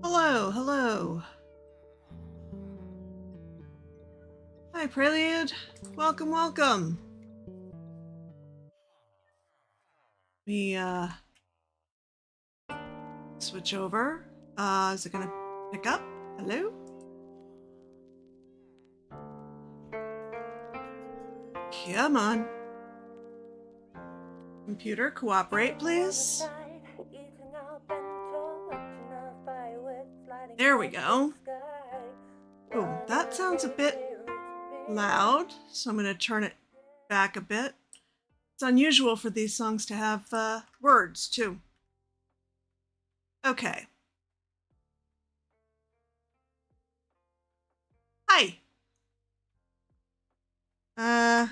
Hello, hello. Hi, Prelude. Welcome, welcome. We switch over. Is it gonna pick up? Hello? Come on. Computer, cooperate, please. There we go. Oh, that sounds a bit loud, so I'm going to turn it back a bit. It's unusual for these songs to have words, too. Okay. Hi. Hi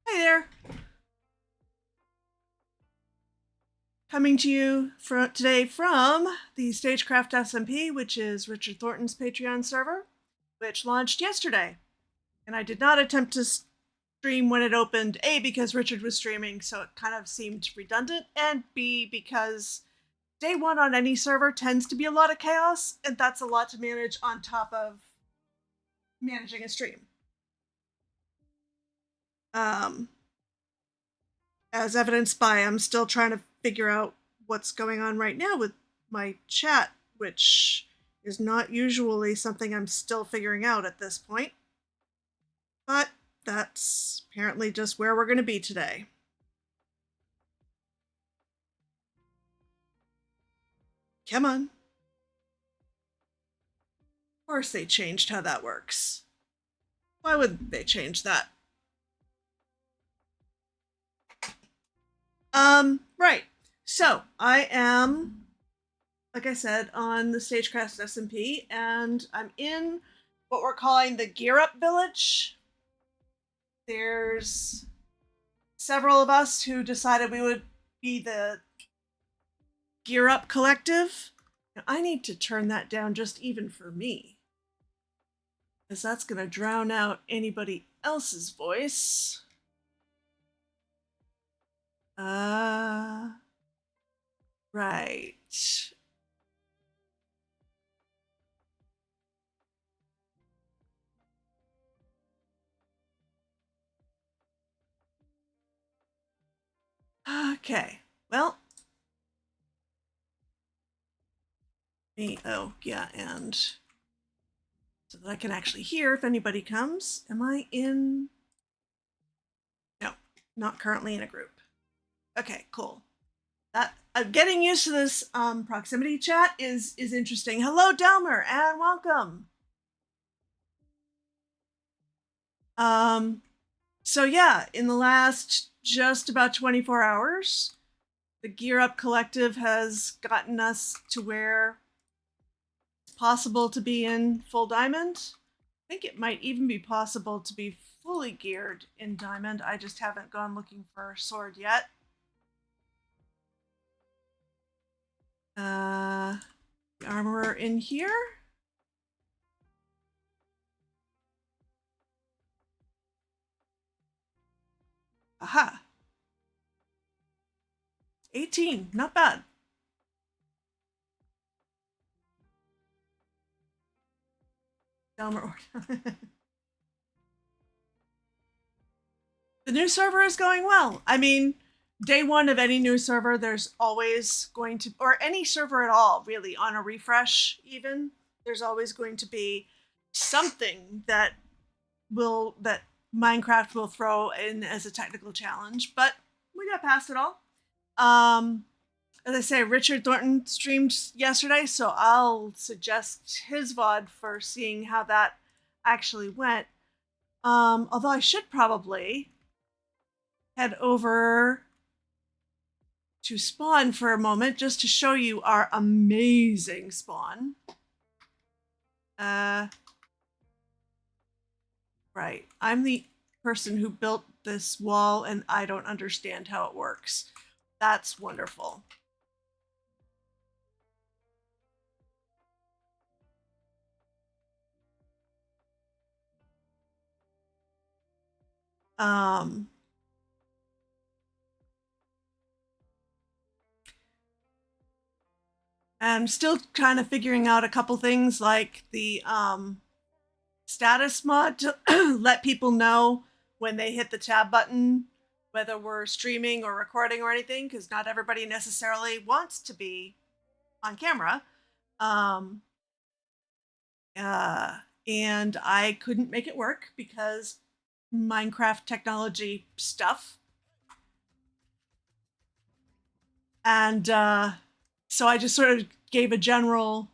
there. Coming to you today from the StageCraft SMP, which is Richard Thornton's Patreon server, which launched yesterday. And I did not attempt to stream when it opened, A, because Richard was streaming, so it kind of seemed redundant, and B, because day one on any server tends to be a lot of chaos, and that's a lot to manage on top of managing a stream. As evidenced by, I'm still trying to figure out what's going on right now with my chat, which is not usually something I'm still figuring out at this point. But that's apparently just where we're going to be today. Come on. Of course they changed how that works. Why would they change that? Right. So I am, like I said, on the StageCraft SMP, and I'm in what we're calling the Gear Up Village. There's several of us who decided we would be the Gear Up Collective. Now, I need to turn that down just even for me, because that's going to drown out anybody else's voice. Right. Okay. Well. Oh, yeah, and so that I can actually hear if anybody comes. Am I in? No, not currently in a group. Okay, cool. Getting used to this proximity chat is interesting. Hello, Delmer, and welcome. So yeah, in the last just about 24 hours, the Gear Up Collective has gotten us to where it's possible to be in full diamond. I think it might even be possible to be fully geared in diamond. I just haven't gone looking for a sword yet. The armorer in here. Aha. 18, not bad. Delmer. The new server is going well. I mean, day one of any new server, there's always going to, or any server at all, really, on a refresh even, there's always going to be something that Minecraft will throw in as a technical challenge, but we got past it all. As I say, Richard Thornton streamed yesterday, so I'll suggest his VOD for seeing how that actually went. Although I should probably head over to spawn for a moment just to show you our amazing spawn. Right, I'm the person who built this wall and I don't understand how it works. That's wonderful. I'm still kind of figuring out a couple things like the status mod to let people know when they hit the tab button whether we're streaming or recording or anything, because not everybody necessarily wants to be on camera. Um, uh, and I couldn't make it work because Minecraft technology stuff. And so I just sort of gave a general,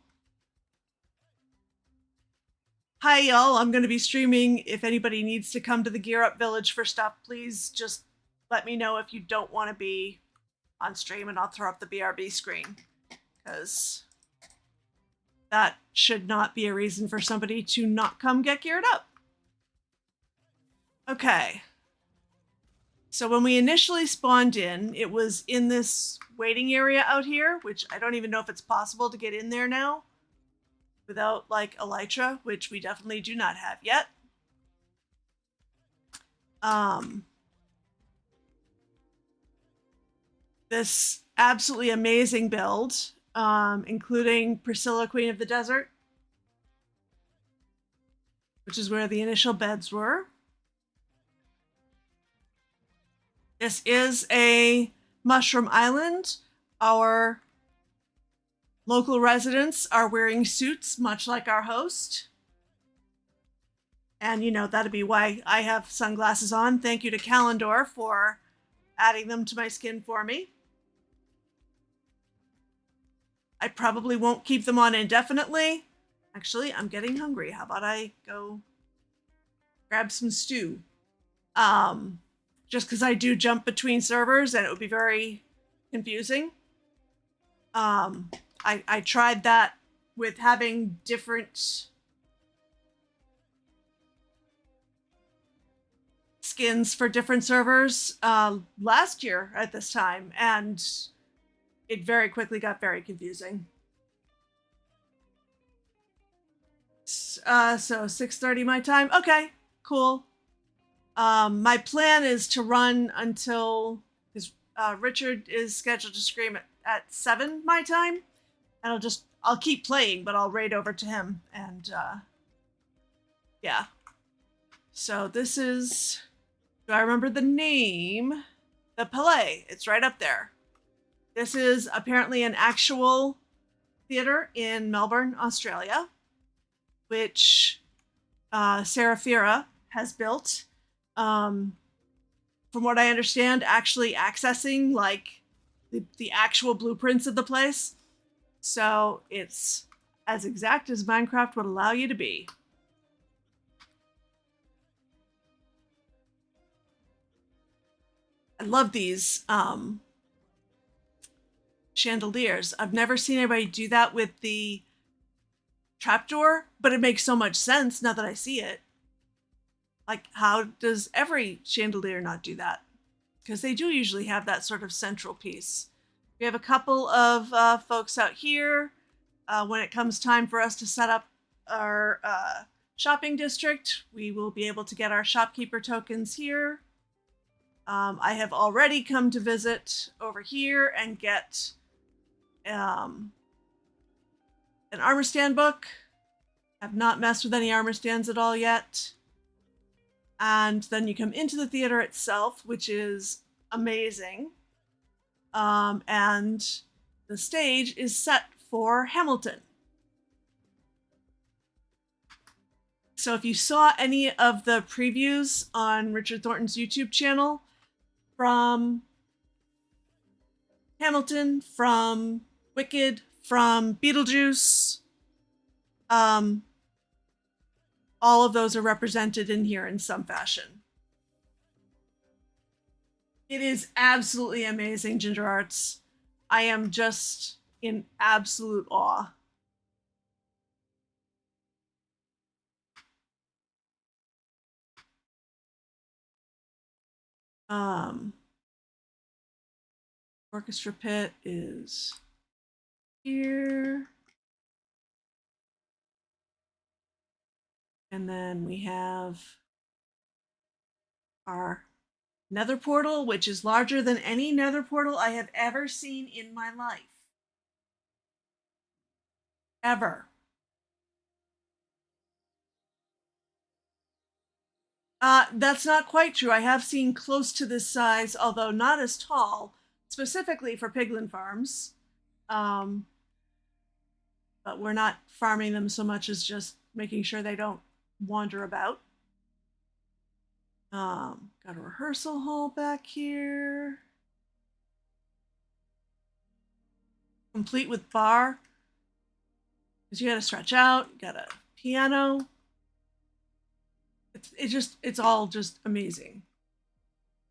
hi, y'all, I'm going to be streaming. If anybody needs to come to the Gear Up Village for stuff, please just let me know if you don't want to be on stream, and I'll throw up the BRB screen, because that should not be a reason for somebody to not come get geared up. Okay. So when we initially spawned in, it was in this waiting area out here, which I don't even know if it's possible to get in there now without like elytra, which we definitely do not have yet. This absolutely amazing build, including Priscilla, Queen of the Desert, which is where the initial beds were. This is a mushroom island. Our local residents are wearing suits, much like our host. And, you know, that'd be why I have sunglasses on. Thank you to Calendor for adding them to my skin for me. I probably won't keep them on indefinitely. Actually, I'm getting hungry. How about I go grab some stew? Just because I do jump between servers and it would be very confusing. I tried that with having different skins for different servers last year at this time, and it very quickly got very confusing. So 6:30 my time. Okay, cool. My plan is to run until, because Richard is scheduled to stream at 7 my time, and I'll keep playing, but I'll raid over to him, and yeah. So this is, do I remember the name? The Palais. It's right up there. This is apparently an actual theater in Melbourne, Australia, which Sarah Fira has built. From what I understand, actually accessing like the actual blueprints of the place. So it's as exact as Minecraft would allow you to be. I love these chandeliers. I've never seen anybody do that with the trapdoor, but it makes so much sense now that I see it. Like, how does every chandelier not do that? Because they do usually have that sort of central piece. We have a couple of folks out here. When it comes time for us to set up our shopping district, we will be able to get our shopkeeper tokens here. I have already come to visit over here and get an armor stand book. Have not messed with any armor stands at all yet. And then you come into the theater itself, which is amazing. And the stage is set for Hamilton. So if you saw any of the previews on Richard Thornton's YouTube channel from Hamilton, from Wicked, from Beetlejuice, all of those are represented in here in some fashion. It is absolutely amazing, Ginger Arts. I am just in absolute awe. Orchestra pit is here. And then we have our nether portal, which is larger than any nether portal I have ever seen in my life. ever. That's not quite true. I have seen close to this size, although not as tall, specifically for piglin farms. But we're not farming them so much as just making sure they don't wander about. Got a rehearsal hall back here. Complete with bar. Because you gotta stretch out, you got a piano. It's all just amazing.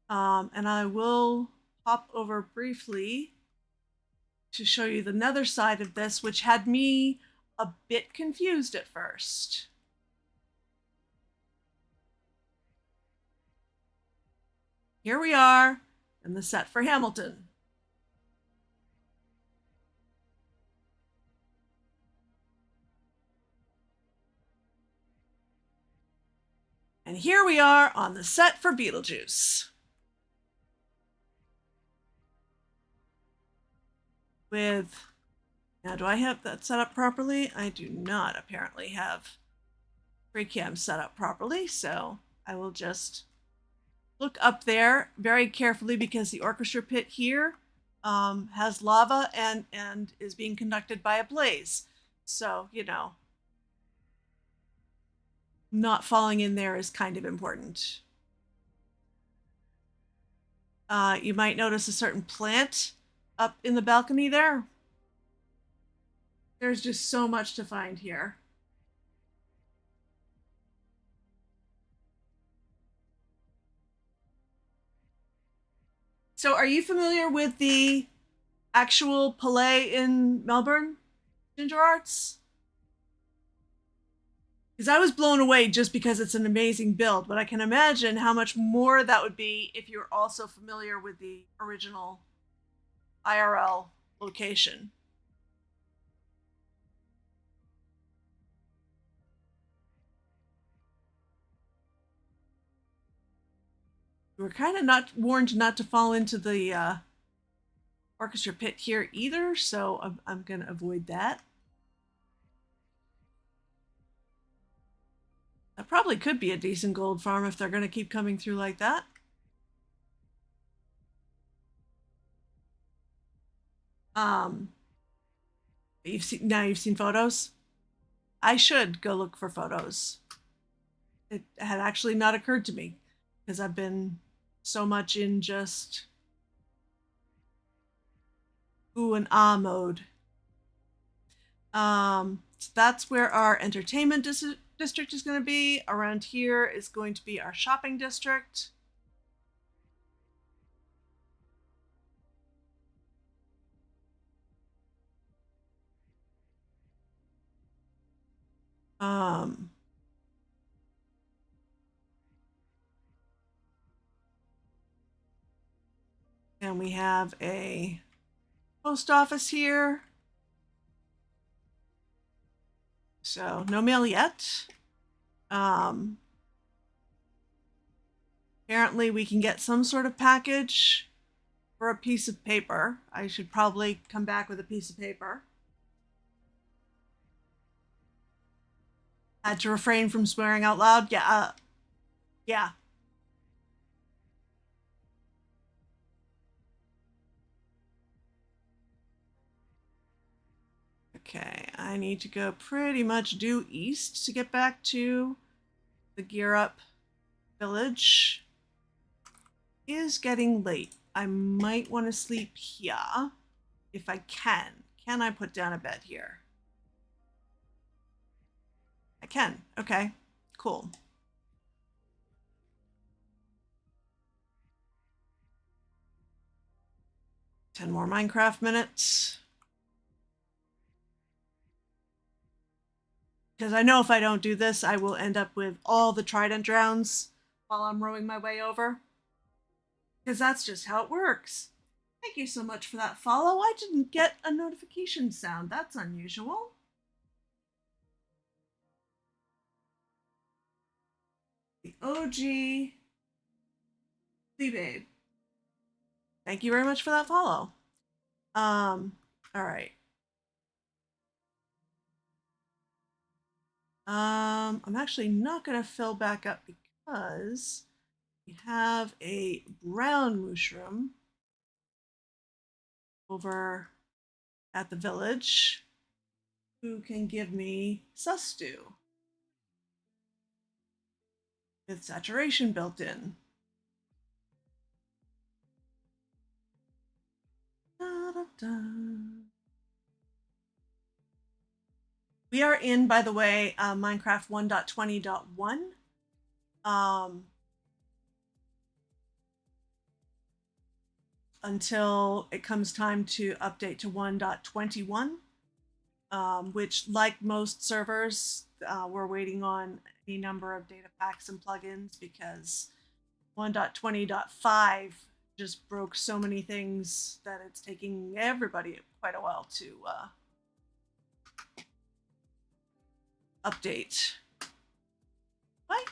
And I will hop over briefly to show you the nether side of this, which had me a bit confused at first. Here we are in the set for Hamilton. And here we are on the set for Beetlejuice. With, now do I have that set up properly? I do not apparently have FreeCam set up properly, so I will just look up there very carefully because the orchestra pit here has lava and is being conducted by a blaze. So, you know, not falling in there is kind of important. You might notice a certain plant up in the balcony there. There's just so much to find here. So are you familiar with the actual Palais in Melbourne, Ginger Arts? Because I was blown away just because it's an amazing build, but I can imagine how much more that would be if you're also familiar with the original IRL location. We were kind of not warned not to fall into the orchestra pit here either, so I'm going to avoid that. That probably could be a decent gold farm if they're going to keep coming through like that. You've seen photos. I should go look for photos. It had actually not occurred to me because I've been so much in just ooh and ah mode. So that's where our entertainment district is going to be. Around here is going to be our shopping district. And we have a post office here. So no mail yet. Apparently we can get some sort of package for a piece of paper. I should probably come back with a piece of paper. Had to refrain from swearing out loud. Yeah. Yeah. Okay, I need to go pretty much due east to get back to the Gear Up village. It is getting late. I might want to sleep here if I can. Can I put down a bed here? I can. Okay, cool. Ten more Minecraft minutes. Because I know if I don't do this, I will end up with all the trident drowns while I'm rowing my way over. Because that's just how it works. Thank you so much for that follow. I didn't get a notification sound. That's unusual. The OG Lee Babe. Thank you very much for that follow. All right. I'm actually not going to fill back up because we have a brown mushroom over at the village who can give me sus stew with saturation built in. Da, da, da. We are in, by the way, Minecraft 1.20.1. Until it comes time to update to 1.21, which, like most servers, we're waiting on any number of data packs and plugins because 1.20.5 just broke so many things that it's taking everybody quite a while to update. What?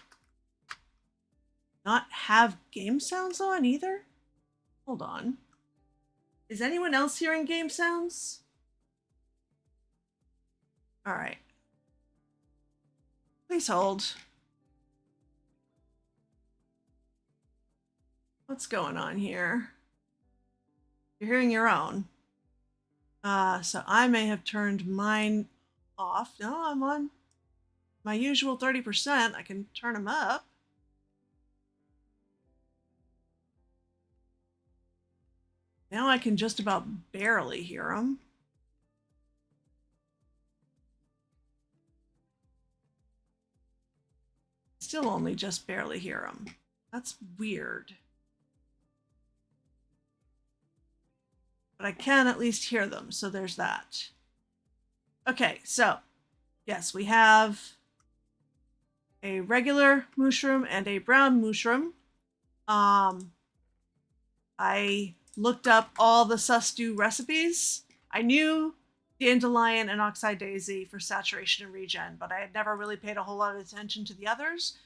Not have game sounds on either? Hold on. Is anyone else hearing game sounds? All right. Please hold. What's going on here? You're hearing your own. So I may have turned mine off. No, I'm on my usual 30%. I can turn them up. Now I can just about barely hear them. Still only just barely hear them. That's weird. But I can at least hear them, so there's that. Okay, so yes, we have a regular mushroom and a brown mushroom. I looked up all the sus stew recipes. I knew dandelion and oxeye daisy for saturation and regen, but I had never really paid a whole lot of attention to the others.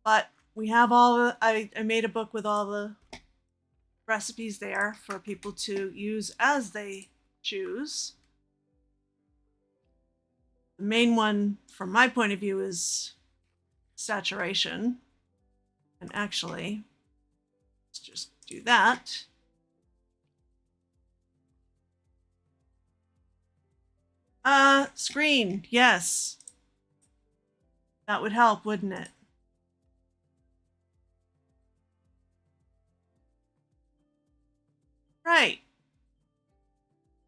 But we have all the, I made a book with all the recipes there for people to use as they choose. The main one, from my point of view, is saturation. And actually, let's just do that. Screen, yes. That would help, wouldn't it? Right.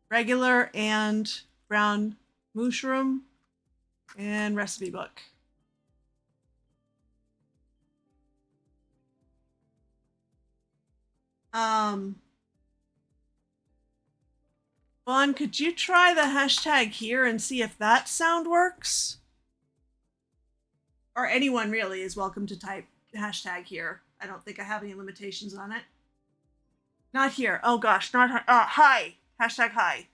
Regular and brown mushroom and recipe book. Vaughn, could you try the hashtag here and see if that sound works? Or anyone really is welcome to type hashtag here. I don't think I have any limitations on it. Not here. Oh gosh, not hi. Hashtag hi.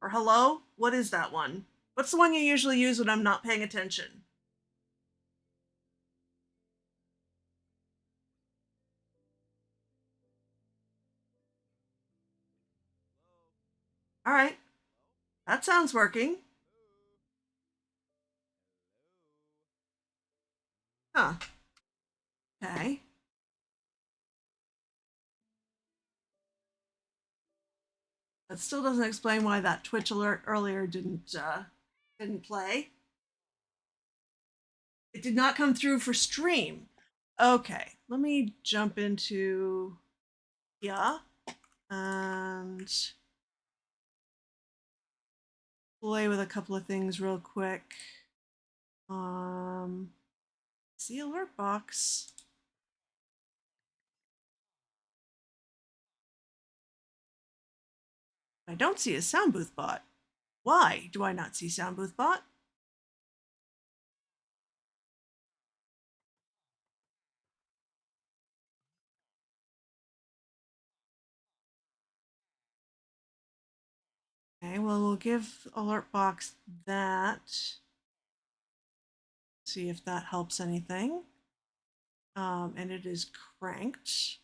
Or hello? What is that one? What's the one you usually use when I'm not paying attention? All right. That sounds working. Huh. Okay. That still doesn't explain why that Twitch alert earlier didn't play. It did not come through for stream. Okay, let me jump into and play with a couple of things real quick. See alert box. I don't see a sound booth bot. Why do I not see sound booth bot? Okay, well, we'll give alert box that. See if that helps anything. And it is cranked.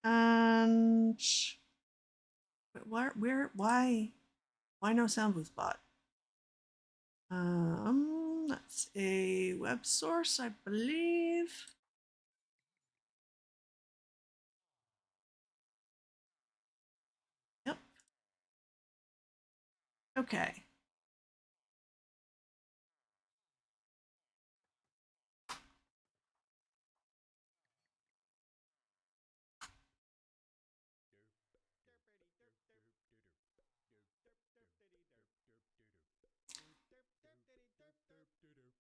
And why no sound booth bot? That's a web source, I believe. Yep. Okay.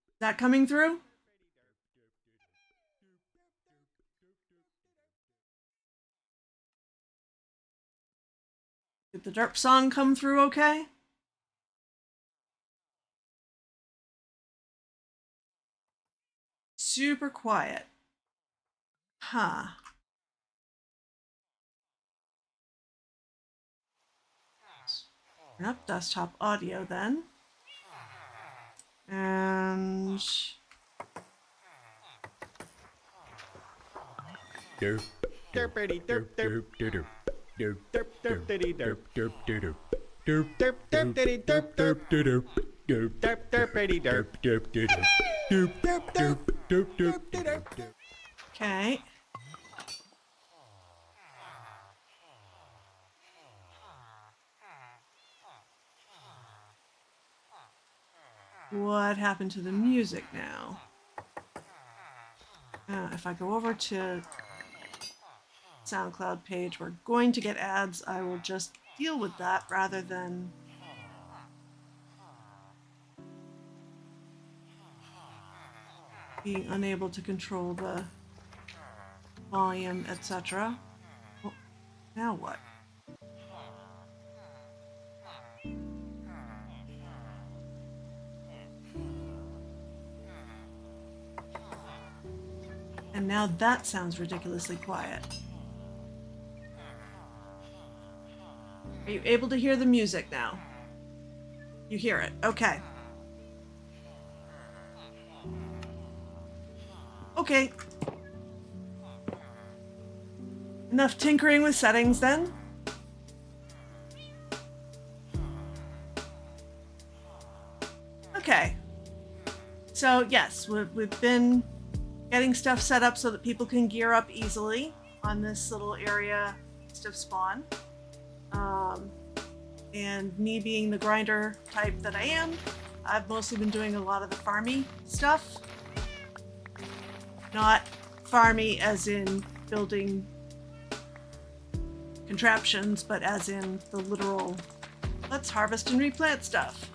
Is that coming through? Did the derp song come through okay? Super quiet. Huh. Turn up desktop audio then. And derp derpity derp derp derp derp derp derpity derp derp derp derp derp derpity derp derp derp derp derp derpity derp derp derp derp derp derp derp derp derp. okay. What happened to the music now? If I go over to SoundCloud page, we're going to get ads. I will just deal with that rather than being unable to control the volume, etc. Well, now what? And now that sounds ridiculously quiet. Are you able to hear the music now? You hear it. Okay. Okay. Enough tinkering with settings then. Okay. So yes, we've been getting stuff set up so that people can gear up easily on this little area of spawn. And me being the grinder type that I am, I've mostly been doing a lot of the farmy stuff. Not farmy as in building contraptions, but as in the literal, let's harvest and replant stuff.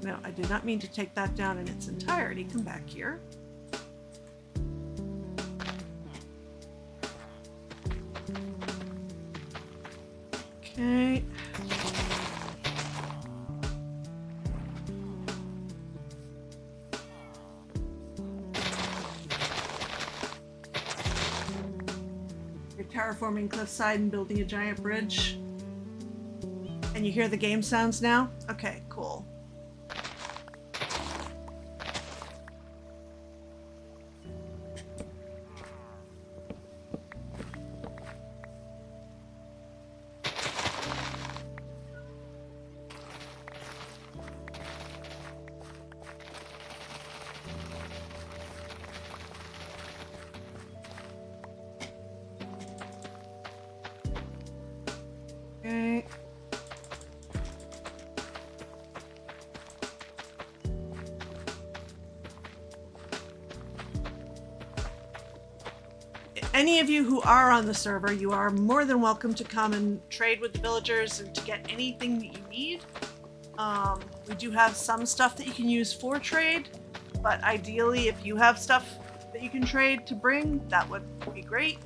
No, I did not mean to take that down in its entirety. Come back here. Okay. You're terraforming cliffside and building a giant bridge. And you hear the game sounds now? Okay, cool. Okay. Any of you who are on the server, you are more than welcome to come and trade with the villagers and to get anything that you need. We do have some stuff that you can use for trade, but ideally if you have stuff that you can trade to bring, that would be great.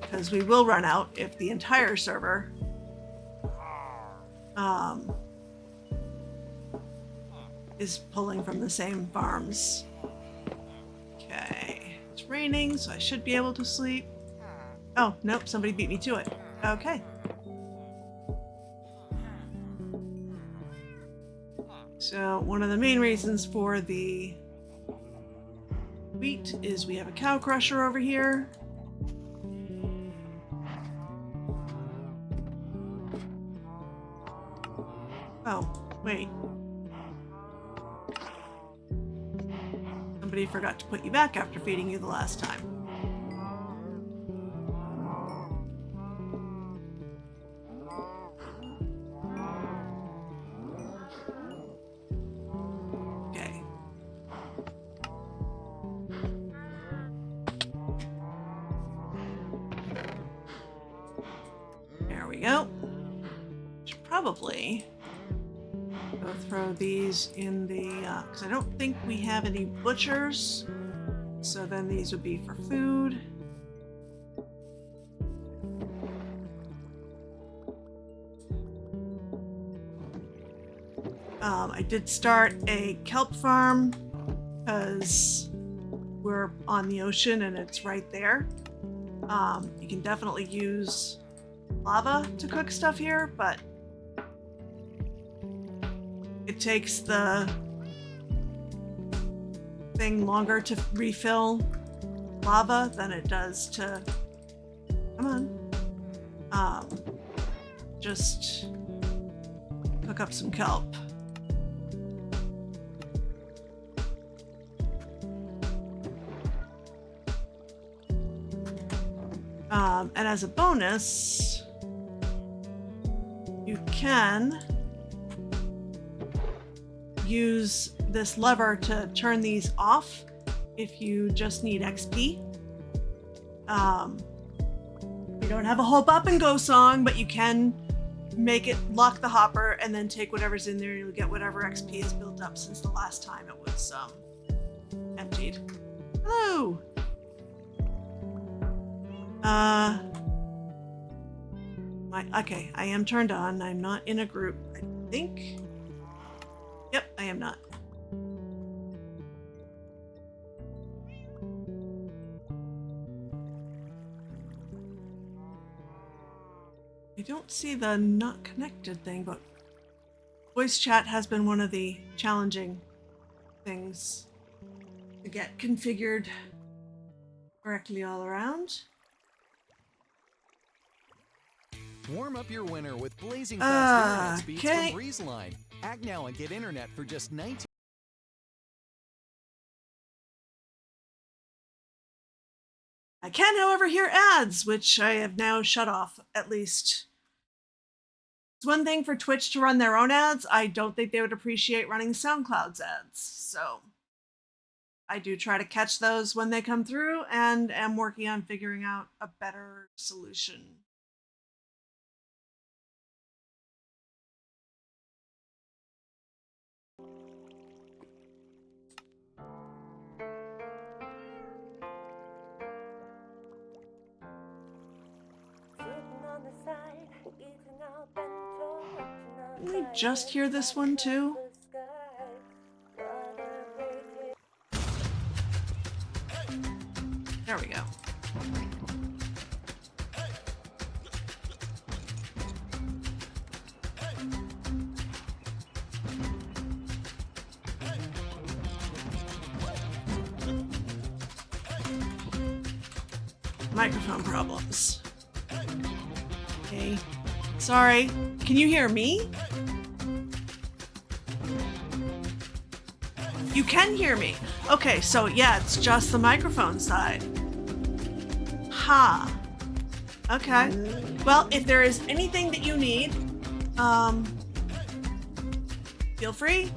Because we will run out if the entire server is pulling from the same farms. Okay, it's raining, so I should be able to sleep. Oh, nope, somebody beat me to it. Okay. So one of the main reasons for the wheat is we have a cow crusher over here. Oh, wait. Somebody forgot to put you back after feeding you the last time. Okay. There we go. Should probably go throw these in the, because I don't think we have any butchers. So then these would be for food. I did start a kelp farm because we're on the ocean and it's right there. You can definitely use lava to cook stuff here, but it takes the thing longer to refill lava than it does to, come on, just cook up some kelp. And as a bonus, you can use this lever to turn these off if you just need XP. We don't have a whole bop and go song, but you can make it lock the hopper and then take whatever's in there. You'll get whatever XP is built up since the last time it was emptied. Hello. Okay, I am turned on. I'm not in a group, I think. Yep, I am not. I don't see the not connected thing, but voice chat has been one of the challenging things to get configured correctly all around. Warm up your winter with blazing fast internet speeds okay. from BreezeLine. Act now and get internet for just 19. I can, however, hear ads, which I have now shut off, at least. It's one thing for Twitch to run their own ads. I don't think they would appreciate running SoundCloud's ads, so I do try to catch those when they come through and am working on figuring out a better solution. Did I just hear this one too? There we go. Microphone problems. Okay. Sorry. Can you hear me? You can hear me. Okay, so yeah, it's just the microphone side. Ha. Okay. Well, if there is anything that you need, feel free.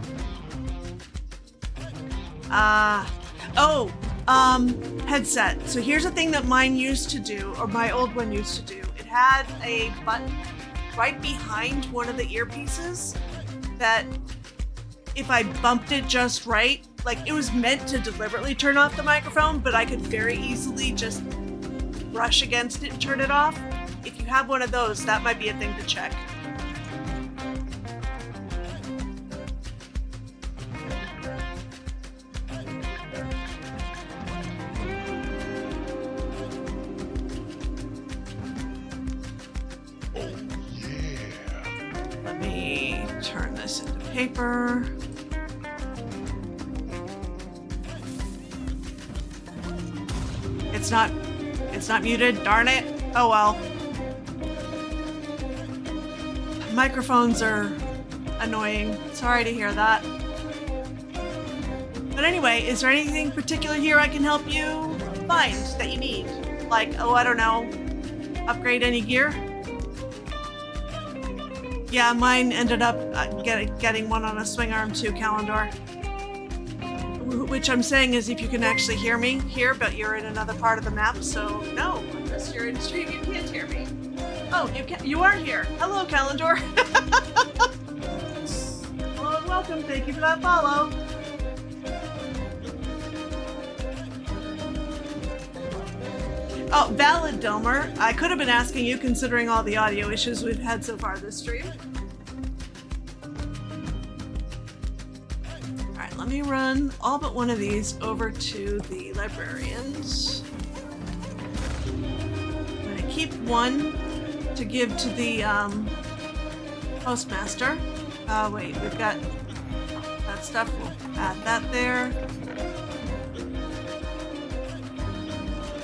Headset. So here's a thing that mine used to do, or my old one used to do. It had a button right behind one of the earpieces that if I bumped it just right, like it was meant to deliberately turn off the microphone, but I could very easily just brush against it and turn it off. If you have one of those, that might be a thing to check. turn this into paper. It's not muted, darn it. Oh well. Microphones are annoying. Sorry to hear that. But anyway, is there anything particular here I can help you find that you need? Like, oh, I don't know, upgrade any gear? Yeah, mine ended up getting one on a swing arm too, Calendar. Which I'm saying is if you can actually hear me here, but you're in another part of the map, so no, unless you're in stream, you can't hear me. Oh, you are here. Hello, Calendar. Hello and welcome. Thank you for that follow. Oh, valid, Delmer. I could have been asking you considering all the audio issues we've had so far this stream. Alright, let me run all but one of these over to the librarians. I'm going to keep one to give to the postmaster. Wait, we've got that stuff. We'll add that there.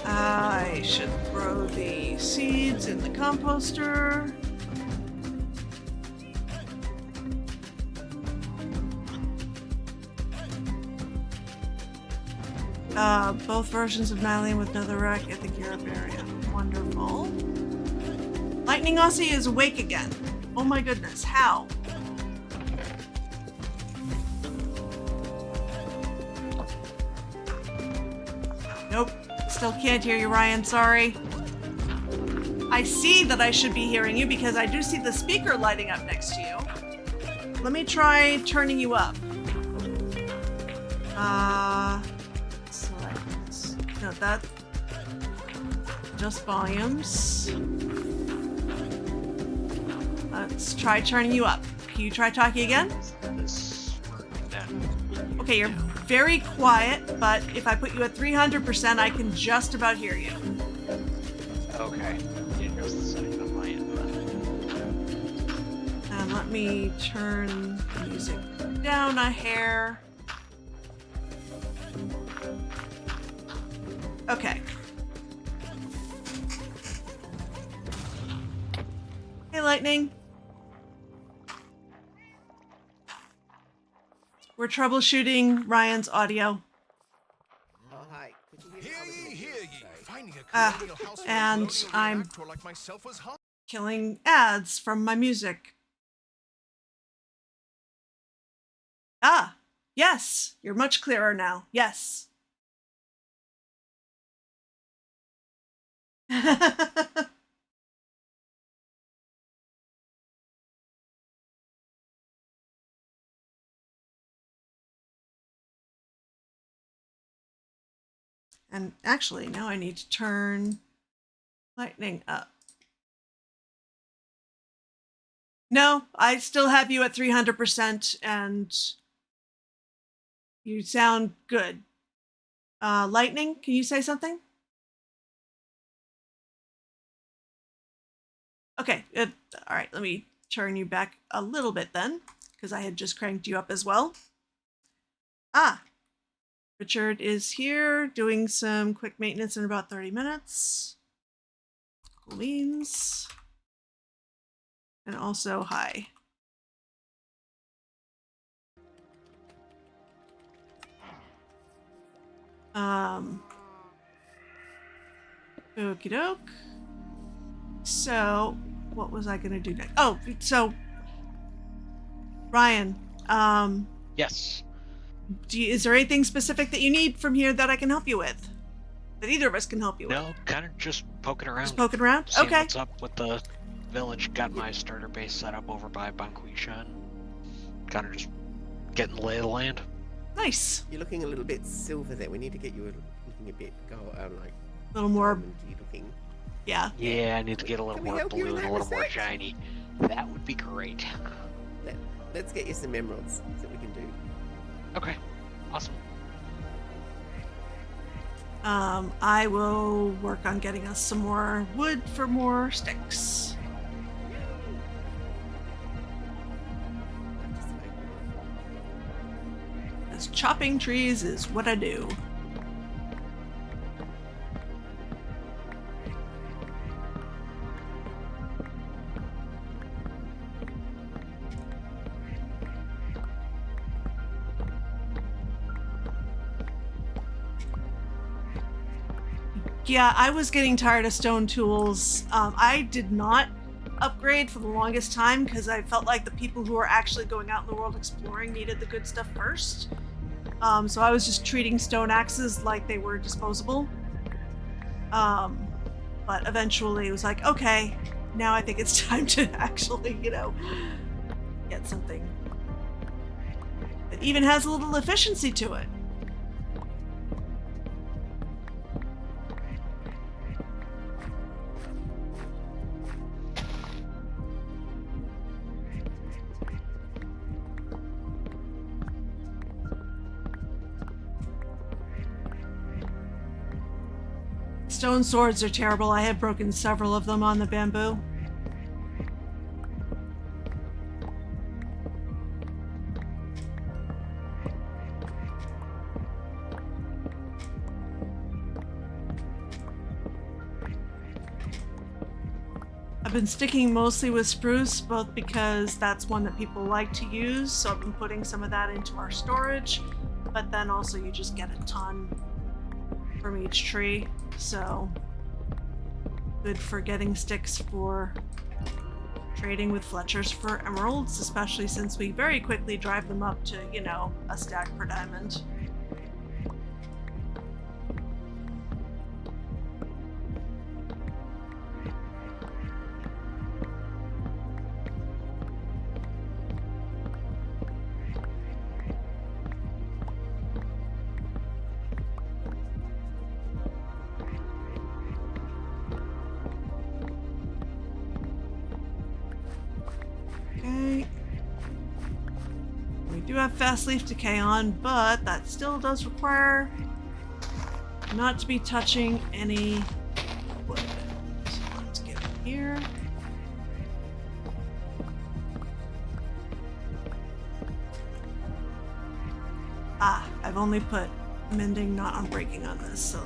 I should throw the seeds in the composter. Both versions of Nylene with Netherrack. I think you're a variant. Wonderful. Lightning Aussie is awake again. Oh my goodness, how? Nope. Still can't hear you, Ryan. Sorry. I see that I should be hearing you because I do see the speaker lighting up next to you. Let me try turning you up. Select this. No, that. Just volumes. Let's try turning you up. Can you try talking again? Okay, you're very quiet, but if I put you at 300%, I can just about hear you. Okay. Didn't notice the setting on my end. And let me turn the music down a hair. Okay. Hey, Lightning. We're troubleshooting Ryan's audio. Oh, hi. Could you Hear ye, hear ye. Finding a Ah, colonial house and for a colonial I'm- actor like myself was hard. Killing ads from my music. Ah, yes. You're much clearer now. Yes. And actually, now I need to turn Lightning up. No, I still have you at 300% and you sound good. Lightning, can you say something? Okay, all right, let me turn you back a little bit then, because I had just cranked you up as well. Ah, Richard is here doing some quick maintenance in about 30 minutes. Cool beans. And also, hi. Okie doke. So, what was I gonna do next? Oh, so, Ryan, Yes. is there anything specific that you need from here that I can help you with? That either of us can help you with? No, kind of just poking around. Just poking around? Seeing Okay. what's up with the village. Got my starter base set up over by Banquisha. Kind of just getting the lay of the land. Nice. You're looking a little bit silver there. We need to get you looking a bit like A little more, diamondy looking. yeah. Yeah, I need to get a little Can we more help you in blue and a that little more respect? shiny. That would be great. Let's get you some emeralds that we can do. Okay, awesome. I will work on getting us some more wood for more sticks. because chopping trees is what I do. Yeah, I was getting tired of stone tools. I did not upgrade for the longest time because I felt like the people who were actually going out in the world exploring needed the good stuff first. So I was just treating stone axes like they were disposable. But eventually it was like, okay, now I think it's time to actually, get something that even has a little efficiency to it. Stone swords are terrible. I have broken several of them on the bamboo. I've been sticking mostly with spruce, both because that's one that people like to use, so I've been putting some of that into our storage, but then also you just get a ton from each tree, so good for getting sticks for trading with Fletchers for emeralds, especially since we very quickly drive them up to, a stack per diamond. Okay. We do have fast leaf decay on, but that still does require not to be touching any wood. So let's get in here. I've only put mending, not unbreaking on this, so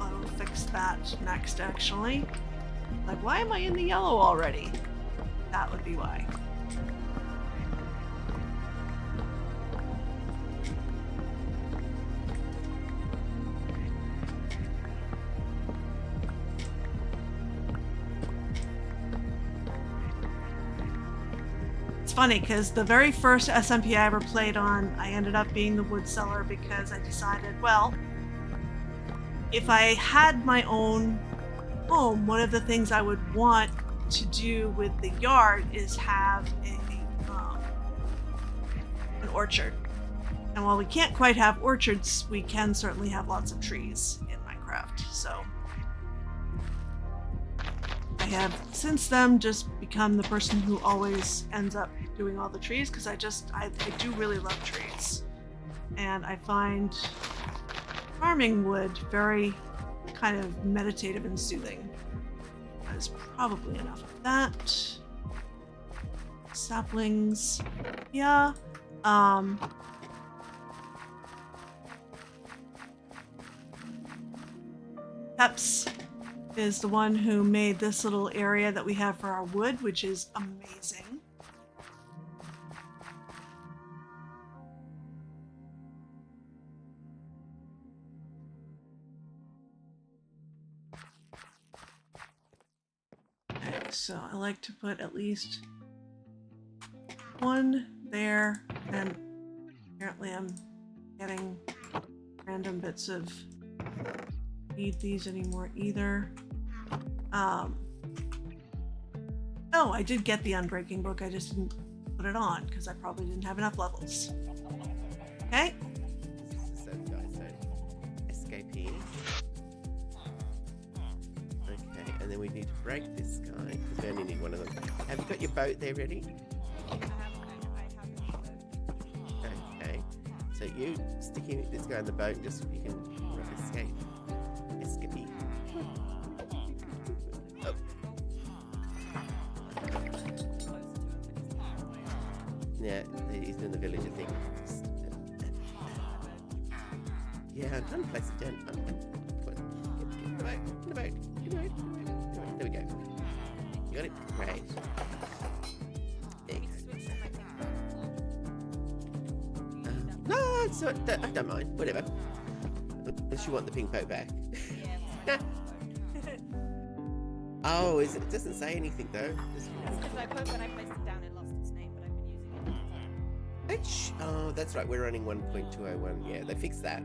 I'll fix that next actually. Like, why am I in the yellow already? That would be why. It's funny because the very first SMP I ever played on, I ended up being the wood seller because I decided, well, if I had my own home, one of the things I would want to do with the yard is have an orchard. And while we can't quite have orchards, we can certainly have lots of trees in Minecraft. So I have since then just become the person who always ends up doing all the trees because I do really love trees. And I find farming wood very kind of meditative and soothing. That is probably enough of that. Saplings. Yeah. Peps is the one who made this little area that we have for our wood, which is amazing. Okay, so I like to put at least one there, and apparently I'm getting random bits of need these anymore either. Oh, I did get the Unbreaking book, I just didn't put it on because I probably didn't have enough levels. Okay. So guys, escape here. Okay, and then we need to break this guy because we only need one of them. Have you got your boat there ready? Okay, so you sticking this guy in the boat just so you can escape. Escape. Oh. Yeah, he's in the village, I think. Yeah, I'm trying to place it down. Come on. Get in the boat. In the boat. In the boat. In the boat. There we go. You got it? Great. Eggs. No, it's not, I don't mind. Whatever. Unless you want the pink boat back. Oh, is it? It doesn't say anything though. Because when I placed it down, it lost its name, but I've been using it. Oh, that's right. We're running 1.201. Yeah, they fixed that.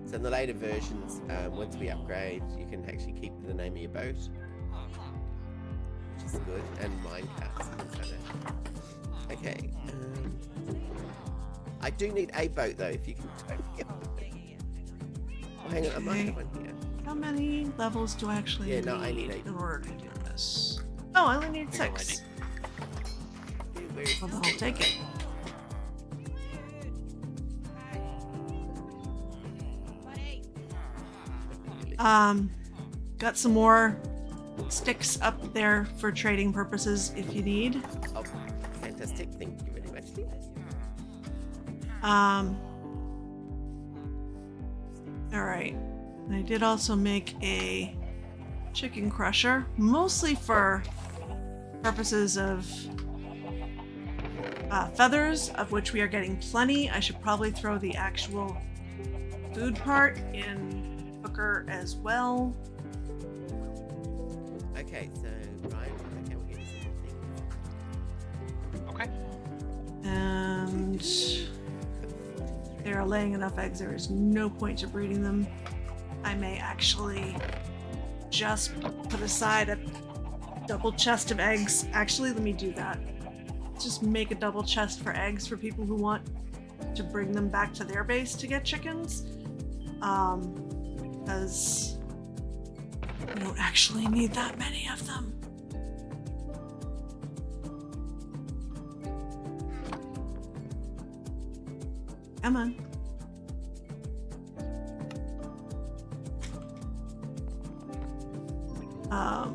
So in the later versions, once we upgrade, you can actually keep the name of your boat, which is good, and minecarts and things like that. Okay. I do need a boat though. If you can. Oh, hang on, I might have one here. How many levels do I actually need I need 8. in order to do this? Oh, I only need I think I 6. Where's Well, the then I'll take it. Got some more sticks up there for trading purposes if you need. Oh, fantastic. Thank you very much. Alright. I did also make a chicken crusher, mostly for purposes of feathers, of which we are getting plenty. I should probably throw the actual food part in cooker as well. Okay, so Ryan, okay, we'll get you some Okay. And they are laying enough eggs, there is no point to breeding them. I may actually just put aside a double chest of eggs. Actually, let me do that. Just make a double chest for eggs for people who want to bring them back to their base to get chickens. Because we don't actually need that many of them. Come on. I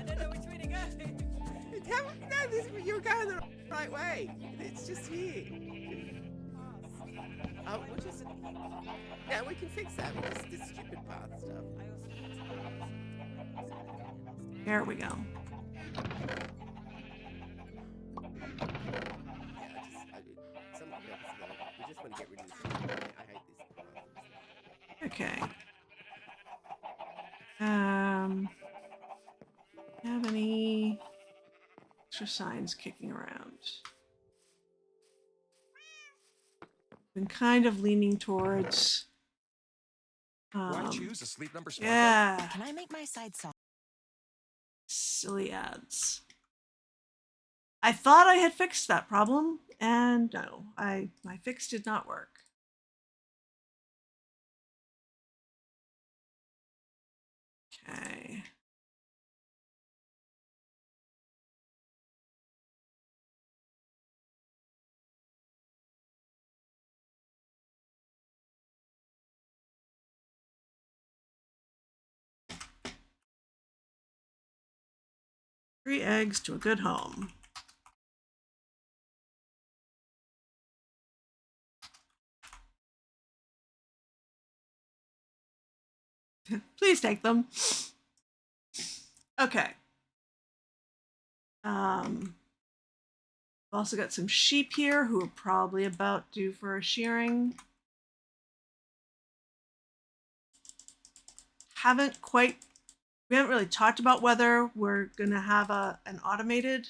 don't know which way to go. You're going the right way. It's just here. We'll just. Yeah, we can fix that with this stupid path stuff. There we go. Yeah, some of the purpose of that, we just want to get rid of this. I hate this path. Okay. Have any extra signs kicking around? Been kind of leaning towards. Why choose a sleep number smart? Yeah. Can I make my side saw? Silly ads. I thought I had fixed that problem, and no, my fix did not work. Okay. Three eggs to a good home. Please take them. Okay. I've also got some sheep here who are probably about due for a shearing. We haven't really talked about whether we're gonna have an automated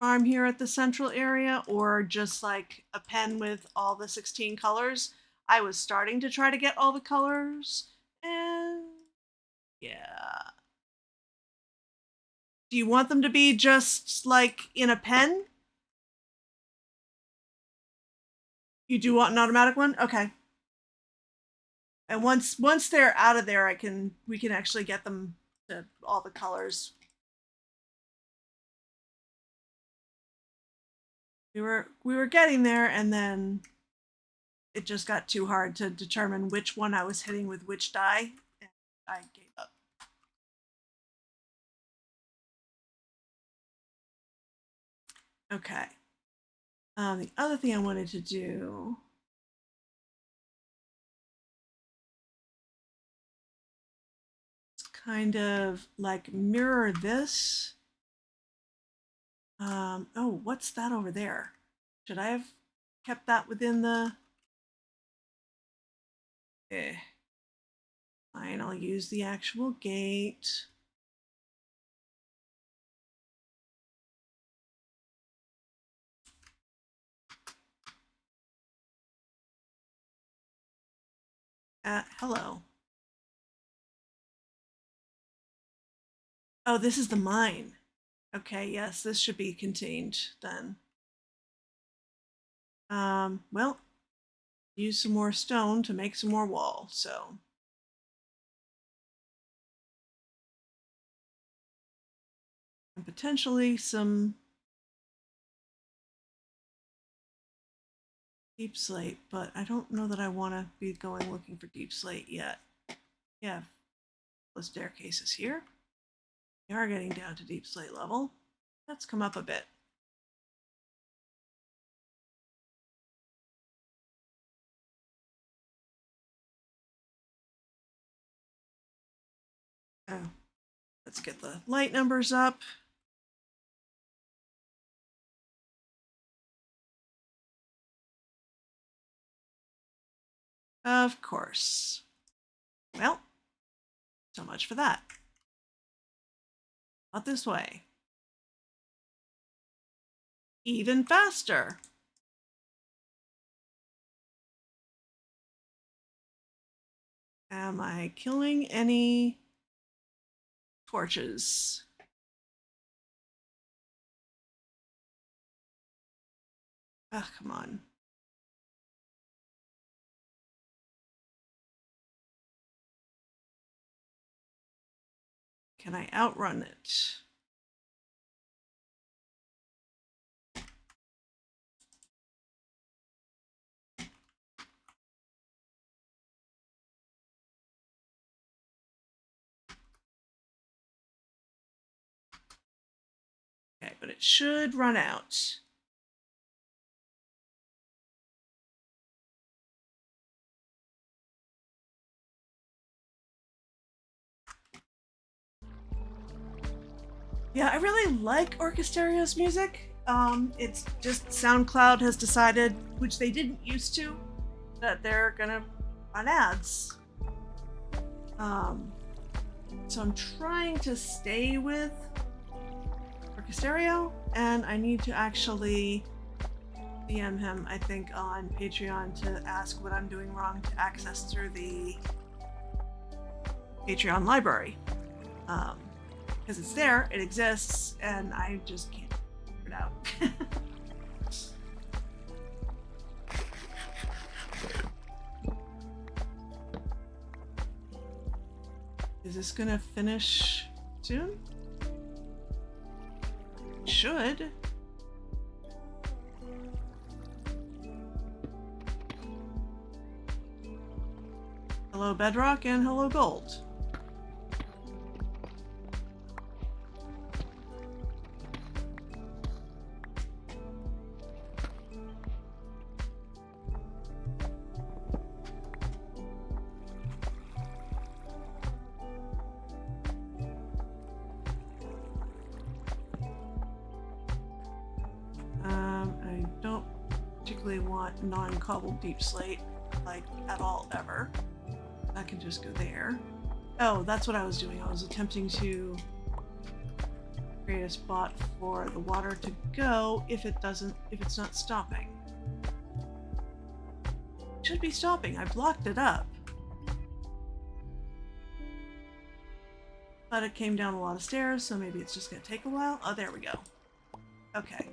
farm here at the central area or just like a pen with all the 16 colors. I was starting to try to get all the colors, and yeah. Do you want them to be just like in a pen? You do want an automatic one? Okay. And once they're out of there, we can actually get them to all the colors. We were getting there, and then it just got too hard to determine which one I was hitting with which die, and I gave up. Okay. The other thing I wanted to do kind of like mirror this. Oh, what's that over there? Should I have kept that within the... Fine, I'll use the actual gate. Hello. Oh, this is the mine. Okay, yes, this should be contained then. Well, use some more stone to make some more wall, so. And potentially some deep slate, but I don't know that I want to be going looking for deep slate yet. Yeah, the staircase is here. We are getting down to deep slate level. Let's come up a bit. Oh, let's get the light numbers up. Of course. Well, so much for that. Not this way. Even faster. Am I killing any torches? Ah, come on. Can I outrun it? Okay, but it should run out. Yeah, I really like Orchesterio's music. It's just SoundCloud has decided, which they didn't used to, that they're gonna run ads. So I'm trying to stay with Orchesterio, and I need to actually DM him, I think, on Patreon to ask what I'm doing wrong to access through the Patreon library. Because it's there, it exists, and I just can't figure it out. Is this gonna finish soon? It should. Hello Bedrock and hello Gold. I don't particularly want non-cobbled deep slate, like, at all, ever. That can just go there. Oh, that's what I was doing. I was attempting to create a spot for the water to go if it's not stopping. It should be stopping. I blocked it up. But it came down a lot of stairs, so maybe it's just gonna take a while. Oh, there we go. Okay.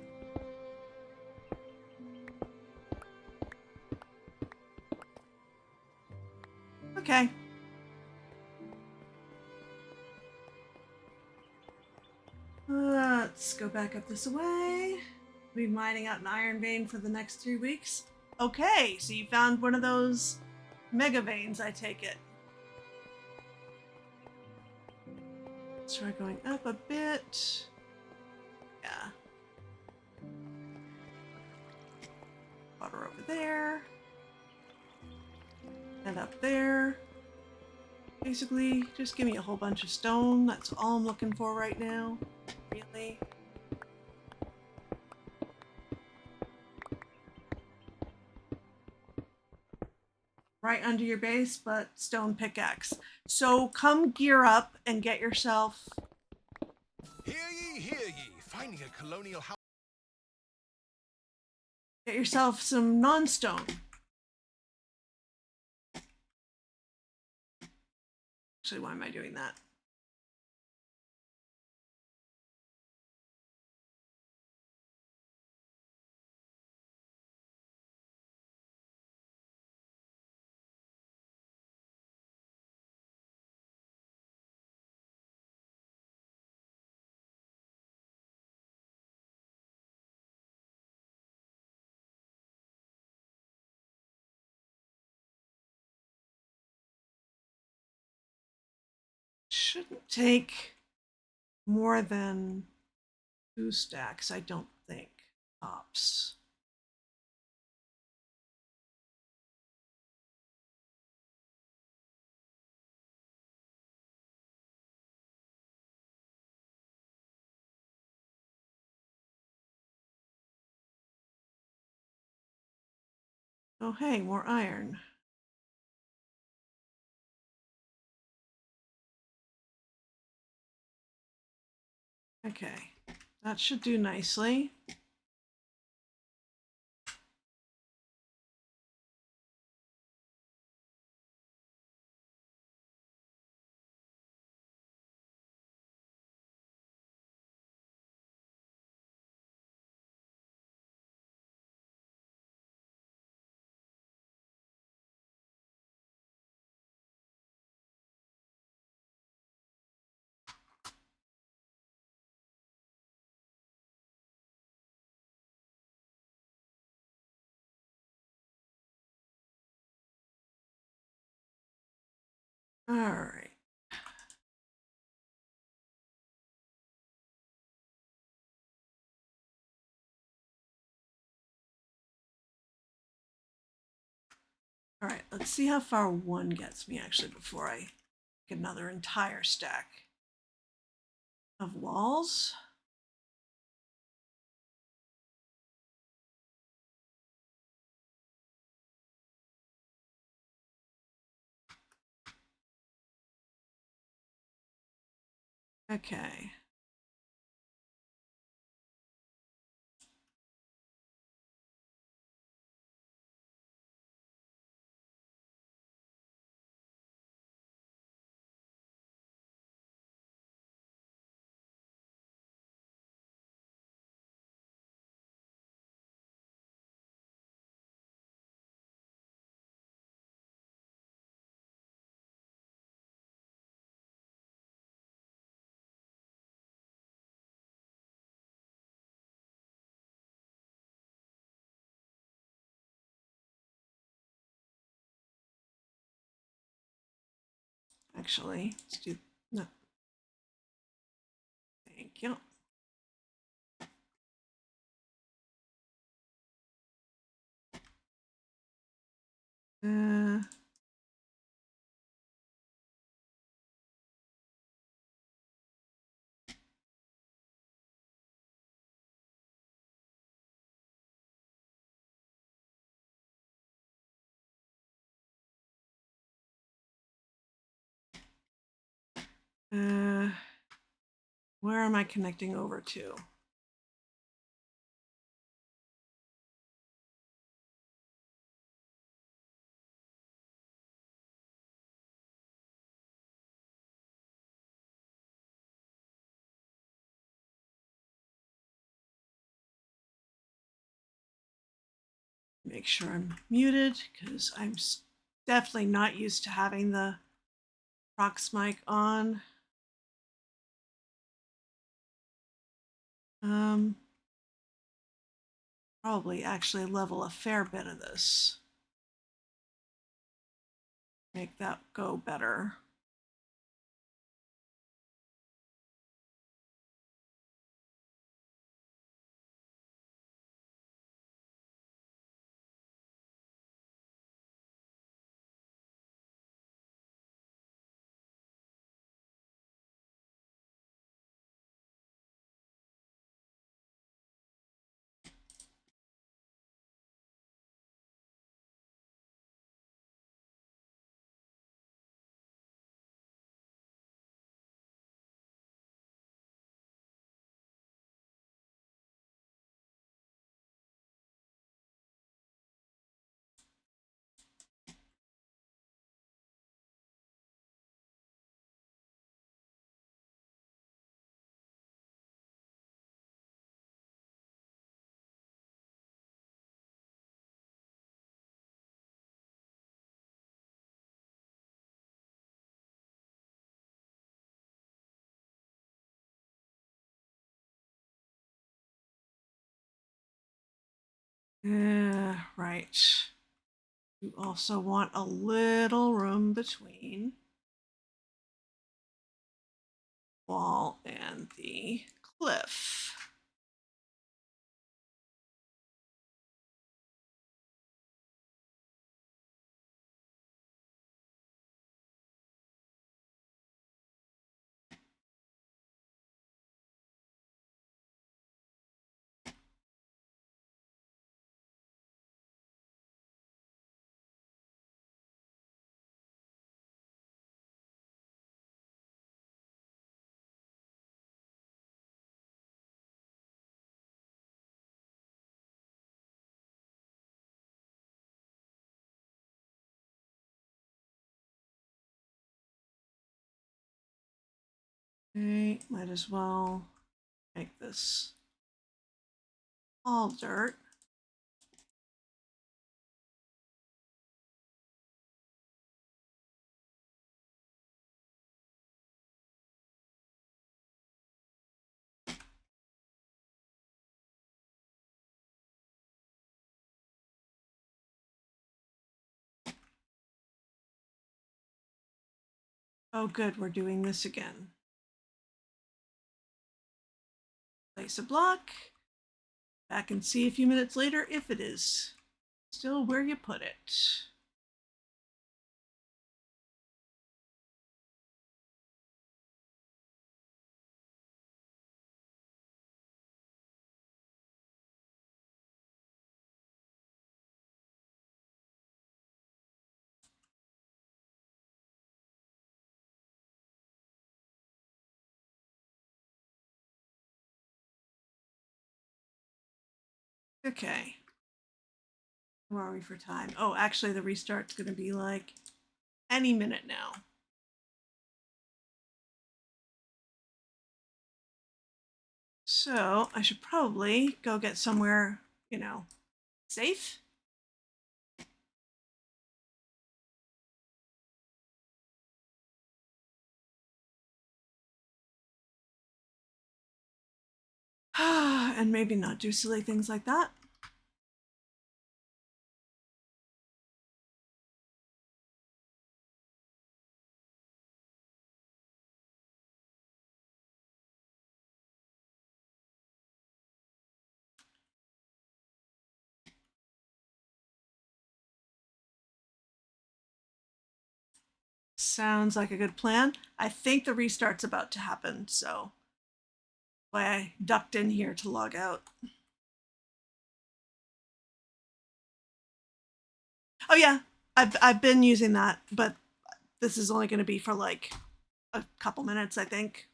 Okay. Let's go back up this way. Be mining out an iron vein for the next 3 weeks. Okay, so you found one of those mega veins, I take it. Let's try going up a bit. Yeah. Water over there. And up there. Basically, just give me a whole bunch of stone. That's all I'm looking for right now. Really. Right under your base, but stone pickaxe. So come gear up and get yourself... Hear ye, hear ye. Finding a colonial house. Get yourself some non-stone. Actually, why am I doing that? Shouldn't take more than 2 stacks, I don't think. Tops. Oh, hey, more iron. Okay, that should do nicely. All right. All right, let's see how far 1 gets me actually before I get another entire stack of walls. Okay. Actually, let's do no. Thank you. Uh, uh, where am I connecting over to? Make sure I'm muted because I'm definitely not used to having the Prox mic on. Probably actually level a fair bit of this. Make that go better. Right. You also want a little room between wall and the cliff. Okay, might as well make this all dirt. Oh, good, we're doing this again. Place a block. Back and see a few minutes later if it is still where you put it. Okay. Where are we for time? Oh, actually, the restart's going to be like any minute now. So I should probably go get somewhere, you know, safe. And maybe not do silly things like that. Sounds like a good plan. I think the restart's about to happen, so why I ducked in here to log out. Oh yeah, I've been using that, but this is only going to be for like a couple minutes, I think.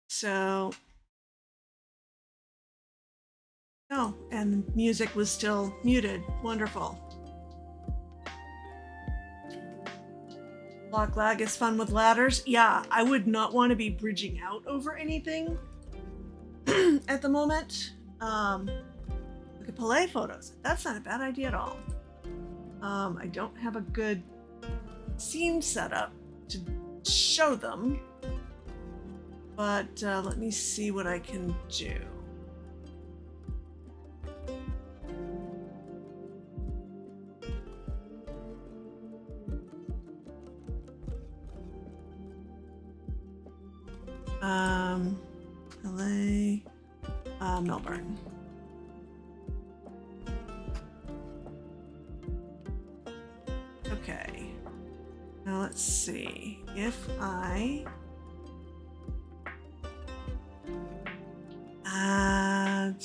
So, oh, and music was still muted. Wonderful. Block lag is fun with ladders. Yeah, I would not want to be bridging out over anything at the moment. Look at Palais photos. That's not a bad idea at all. I don't have a good scene setup to show them, but let me see what I can do. LA, Melbourne. Okay. Now let's see if I add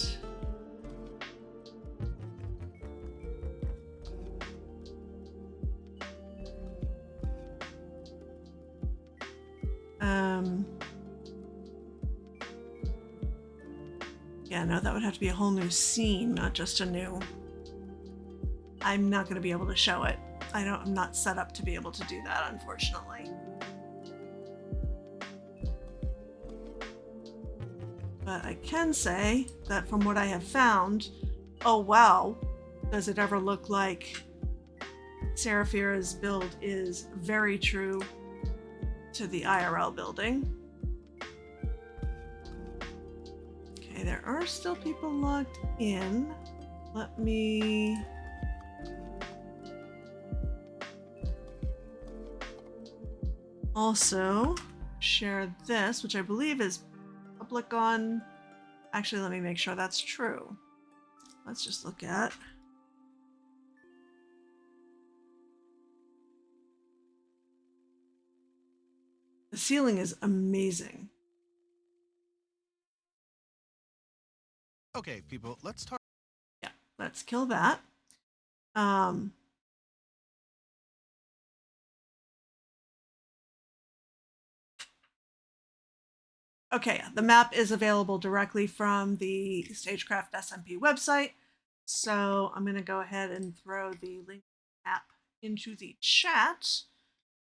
yeah, no, that would have to be a whole new scene, not just a new. I'm not going to be able to show it. I'm not set up to be able to do that, unfortunately. But I can say that from what I have found, oh wow, does it ever look like Seraphira's build is very true to the IRL building. Okay, there are still people logged in. Let me... also share this, which I believe is public on... Actually, let me make sure that's true. Let's just look at... The ceiling is amazing. Okay, people, let's talk. Yeah, let's kill that. Okay, the map is available directly from the StageCraft SMP website. So I'm going to go ahead and throw the link app into the chat,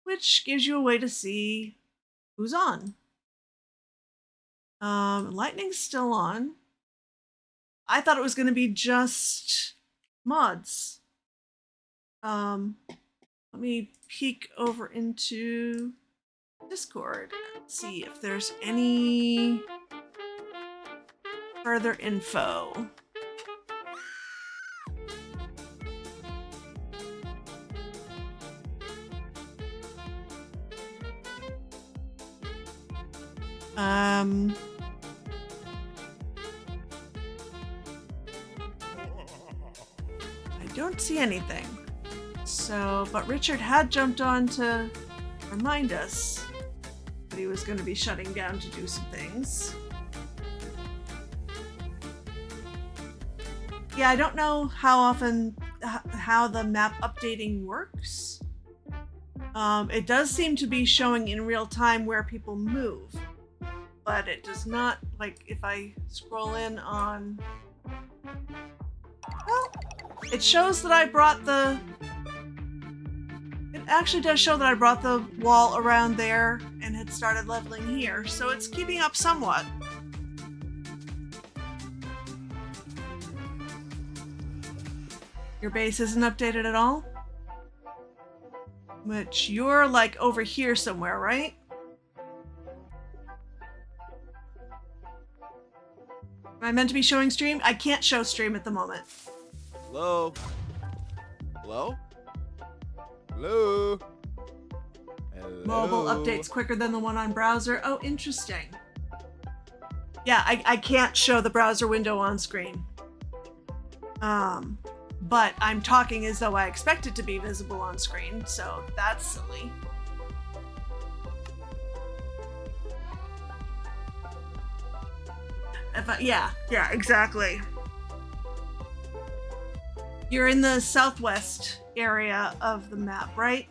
which gives you a way to see who's on. Lightning's still on. I thought it was going to be just mods. Let me peek over into Discord and see if there's any further info. I don't see anything. So, but Richard had jumped on to remind us that he was going to be shutting down to do some things. Yeah, I don't know how often, how the map updating works. It does seem to be showing in real time where people move, but it does not, like, if I scroll in on... Well, it shows that I brought the... It actually does show that I brought the wall around there and had started leveling here, so it's keeping up somewhat. Your base isn't updated at all? Which you're like over here somewhere, right? Am I meant to be showing stream? I can't show stream at the moment. Hello? Hello? Hello? Hello? Mobile updates quicker than the one on browser. Oh, interesting. Yeah, I can't show the browser window on screen. But I'm talking as though I expect it to be visible on screen, so that's silly. Yeah, exactly. You're in the southwest area of the map, right?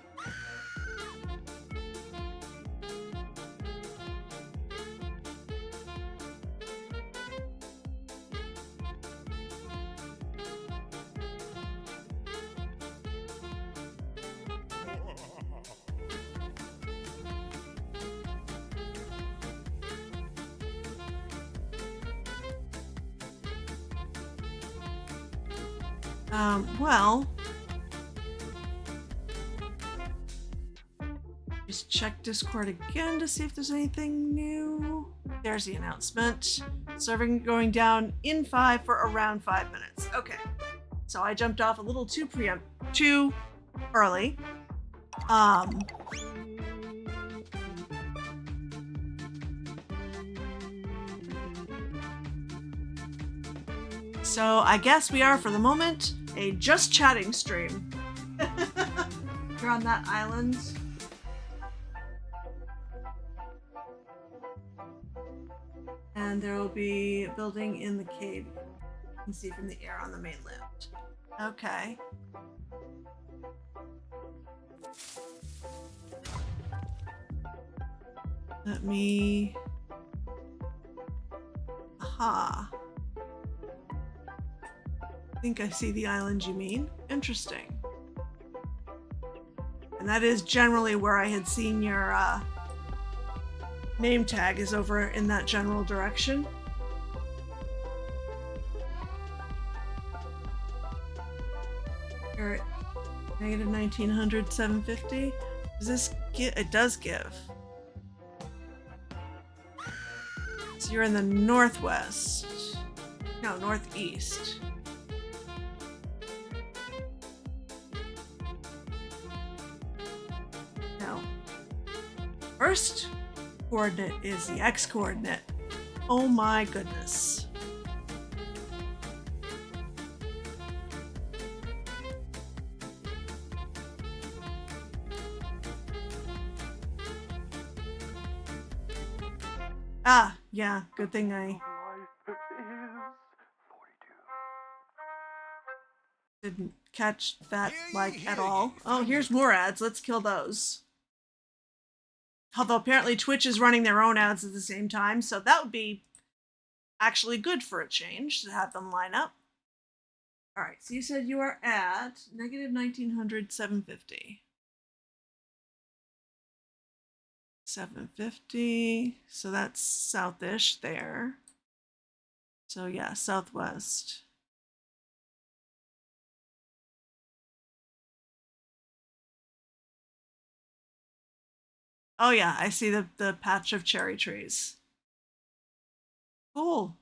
Well, just check Discord again to see if there's anything new. There's the announcement. Serving going down in 5 for around 5 minutes. Okay, so I jumped off a little too early. So I guess we are, for the moment, a just chatting stream. You're on that island. And there will be a building in the cave. You can see from the air on the mainland. Okay. Let me... Aha. I think I see the island you mean. Interesting. And that is generally where I had seen your name tag, is over in that general direction. You're at -1900, 750. Does this give? It does give. So you're in the northwest. No, northeast. No. First coordinate is the x-coordinate. Oh my goodness. Ah, yeah, good thing I didn't catch that, like, at all. Oh, here's more ads. Let's kill those. Although apparently Twitch is running their own ads at the same time, so that would be actually good for a change to have them line up. Alright, so you said you are at negative 1900, 750. 750, so that's southish there. So yeah, southwest. Oh yeah, I see the patch of cherry trees. Cool.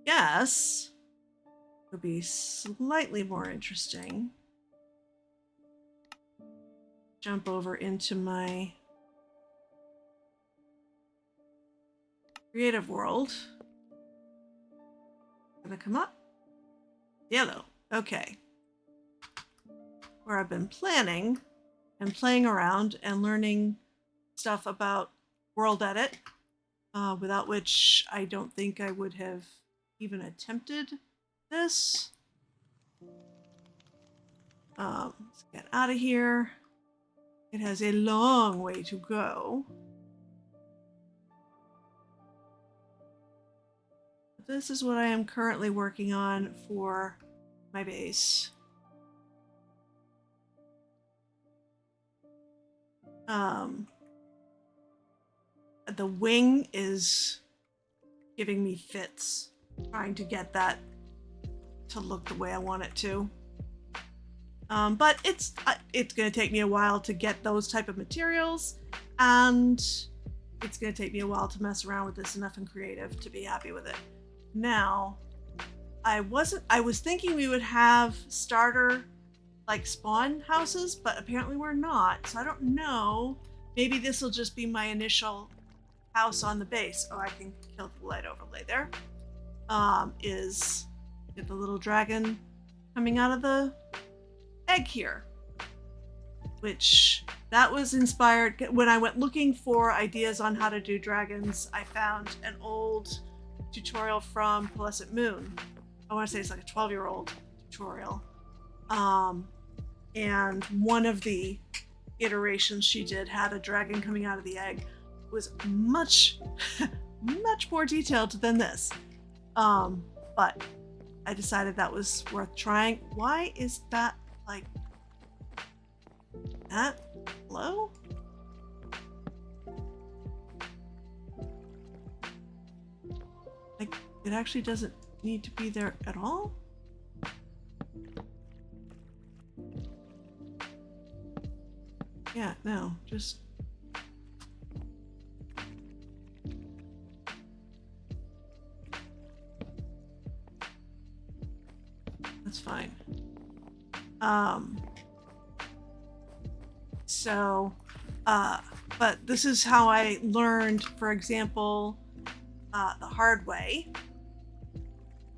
Yes, would be slightly more interesting. Jump over into my creative world. Gonna come up. Yellow. Okay. Where I've been planning and playing around and learning stuff about world edit, without which I don't think I would have even attempted this. Let's get out of here. It has a long way to go. This is what I am currently working on for my base. The wing is giving me fits, trying to get that to look the way I want it to. But it's going to take me a while to get those type of materials, and it's going to take me a while to mess around with this enough in creative to be happy with it. Now, I was thinking we would have starter like spawn houses, but apparently we're not, so I don't know. Maybe this will just be my initial house on the base. Oh, I can kill the light overlay there. Is get the little dragon coming out of the egg here, which that was inspired when I went looking for ideas on how to do dragons. I found an old tutorial from Pearlescent Moon. I want to say it's like a 12-year-old tutorial, and one of the iterations she did had a dragon coming out of the egg. It was much more detailed than this, but I decided that was worth trying. Why is that like that low? Like, it actually doesn't need to be there at all? Yeah, no, just... That's fine. But this is how I learned, for example, the hard way.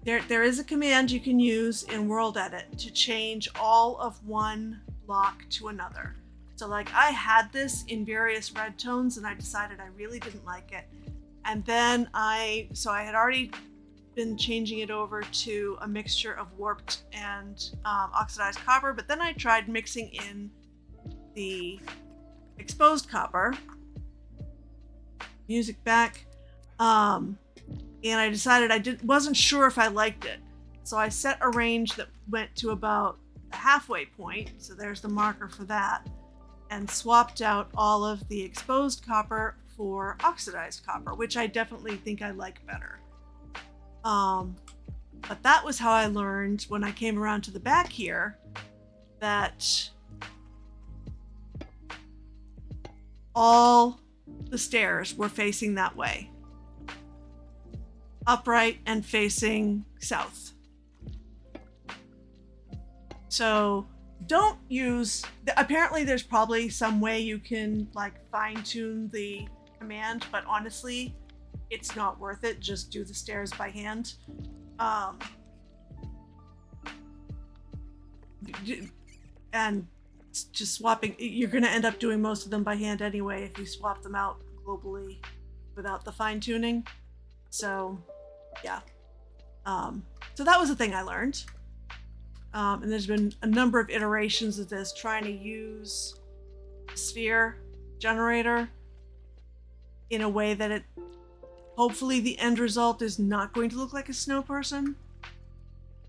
There is a command you can use in World Edit to change all of one block to another. So like I had this in various red tones and I decided I really didn't like it. And then I had already been changing it over to a mixture of warped and oxidized copper, but then I tried mixing in the exposed copper. Music back. And I decided wasn't sure if I liked it. So I set a range that went to about the halfway point. So there's the marker for that. and swapped out all of the exposed copper for oxidized copper, which I definitely think I like better. But that was how I learned when I came around to the back here that all the stairs were facing that way. Upright and facing south. So don't use, apparently there's probably some way you can like fine tune the command, but honestly, it's not worth it. Just do the stairs by hand. And just swapping, you're going to end up doing most of them by hand anyway if you swap them out globally without the fine tuning. So yeah. So that was a thing I learned. And there's been a number of iterations of this trying to use sphere generator in a way that it, hopefully the end result is not going to look like a snow person.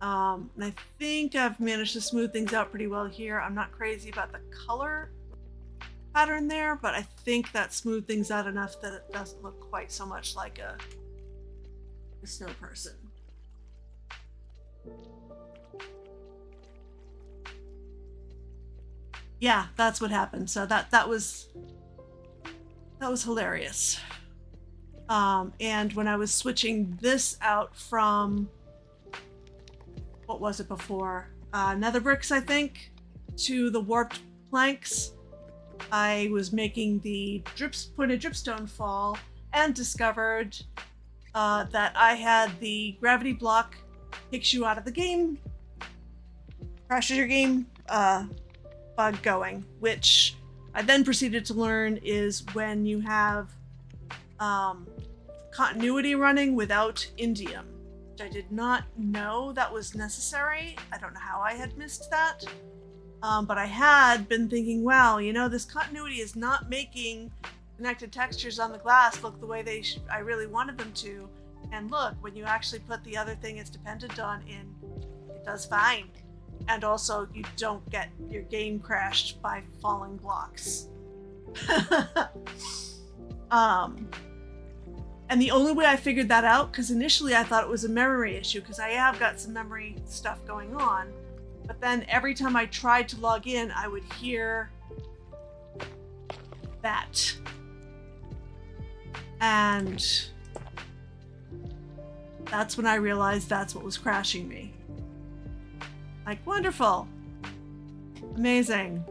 And I think I've managed to smooth things out pretty well here. I'm not crazy about the color pattern there, but I think that smoothed things out enough that it doesn't look quite so much like a snow person. Yeah, that's what happened. So that was hilarious. And when I was switching this out from, what was it before? Nether bricks, I think, to the warped planks, I was making the point of dripstone fall and discovered that I had the gravity block kicks you out of the game, crashes your game bug going, which I then proceeded to learn is when you have continuity running without indium, which I did not know that was necessary. I don't know how I had missed that. But I had been thinking, wow, you know, this continuity is not making connected textures on the glass look the way I really wanted them to. And look, when you actually put the other thing it's dependent on in, it does fine. And also, you don't get your game crashed by falling blocks. And the only way I figured that out, because initially I thought it was a memory issue, because I have got some memory stuff going on. But then every time I tried to log in, I would hear that. And that's when I realized that's what was crashing me. Like, wonderful. Amazing.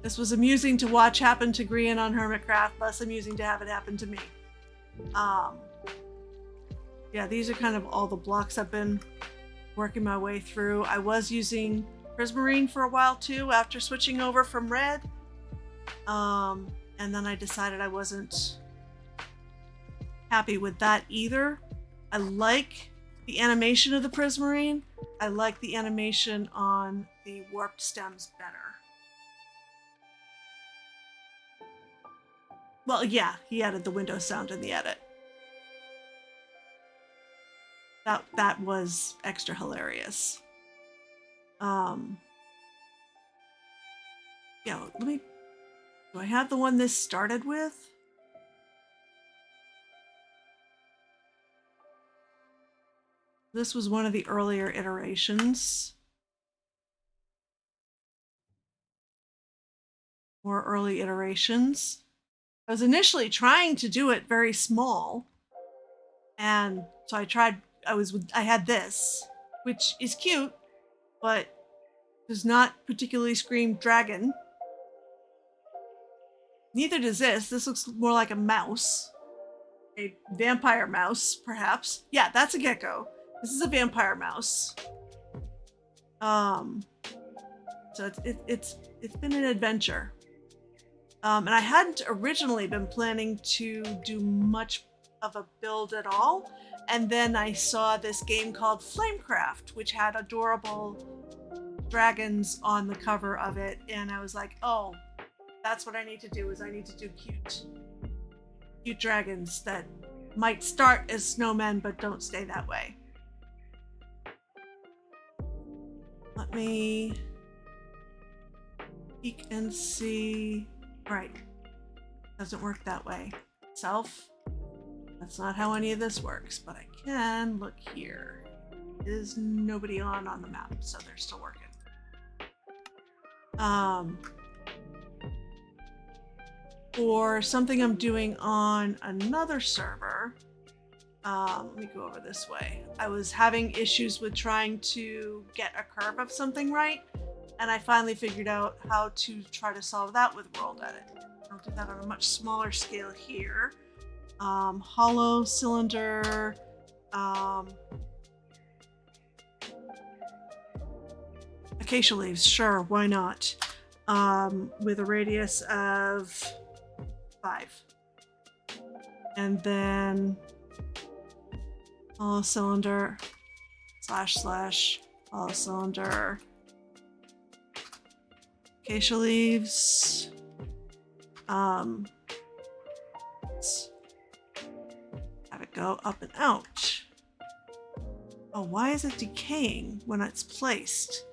This was amusing to watch happen to Grian on Hermitcraft, less amusing to have it happen to me. Yeah, these are kind of all the blocks I've been working my way through. I was using prismarine for a while too after switching over from red. And then I decided I wasn't happy with that either. I like the animation of the prismarine. I like the animation on the warped stems better. Well, yeah, he added the window sound in the edit. That was extra hilarious. Yeah, let me, do I have the one this started with? This was one of the earlier iterations. More early iterations. I was initially trying to do it very small. And so I had this, which is cute, but does not particularly scream dragon. Neither does this. This looks more like a mouse. A vampire mouse, perhaps. Yeah, that's a gecko. This is a vampire mouse. So it's been an adventure. And I hadn't originally been planning to do much of a build at all. And then I saw this game called Flamecraft, which had adorable dragons on the cover of it. And I was like, oh, that's what I need to do, is I need to do cute dragons that might start as snowmen, but don't stay that way. Let me peek and see. Right. Doesn't work that way. Self. That's not how any of this works, but I can look here. Is nobody on the map, so they're still working. For something I'm doing on another server, let me go over this way. I was having issues with trying to get a curve of something right, and I finally figured out how to try to solve that with World Edit. I'll do that on a much smaller scale here. Hollow cylinder, acacia leaves, sure, why not? With a radius of 5. And then hollow cylinder, / hollow cylinder, acacia leaves, let's have it go up and out. Oh, why is it decaying when it's placed?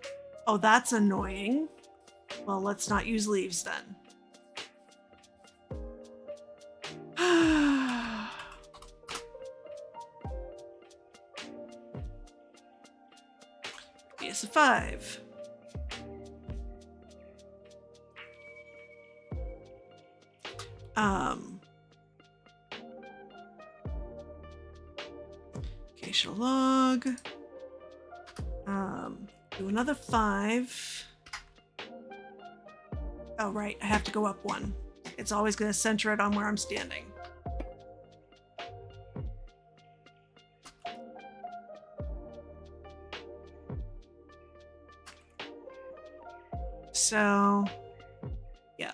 Oh, that's annoying. Well, let's not use leaves then. Radius of 5. Acacia log. Do another 5. Oh, right, I have to go up 1. It's always going to center it on where I'm standing. So, yeah.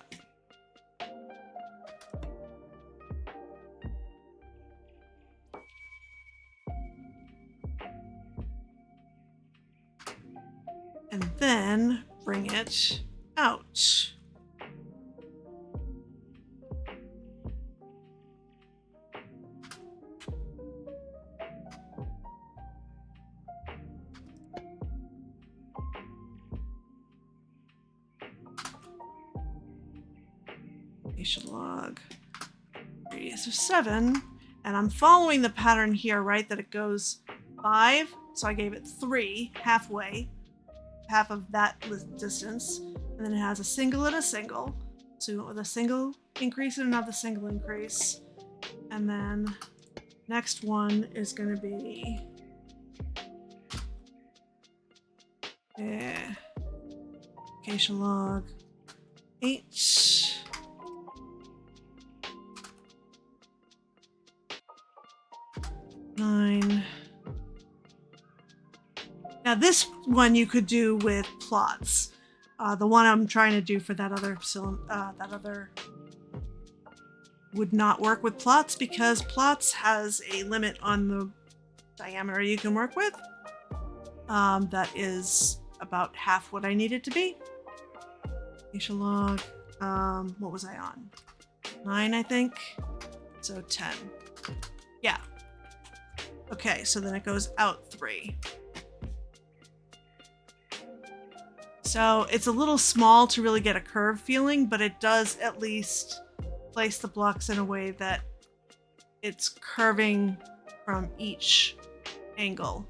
And then bring it out. Log radius of 7, and I'm following the pattern here, right? That it goes 5, so I gave it 3 halfway, half of that distance, and then it has a single and a single. So we went with a single increase and another single increase, and then next one is going to be acacia log 8. Now this one you could do with plots. The one I'm trying to do for that other would not work with plots because plots has a limit on the diameter you can work with. That is about half what I need it to be. Acacia log. What was I on? 9, I think. So 10. Yeah. Okay, so then it goes out 3. So it's a little small to really get a curve feeling, but it does at least place the blocks in a way that it's curving from each angle.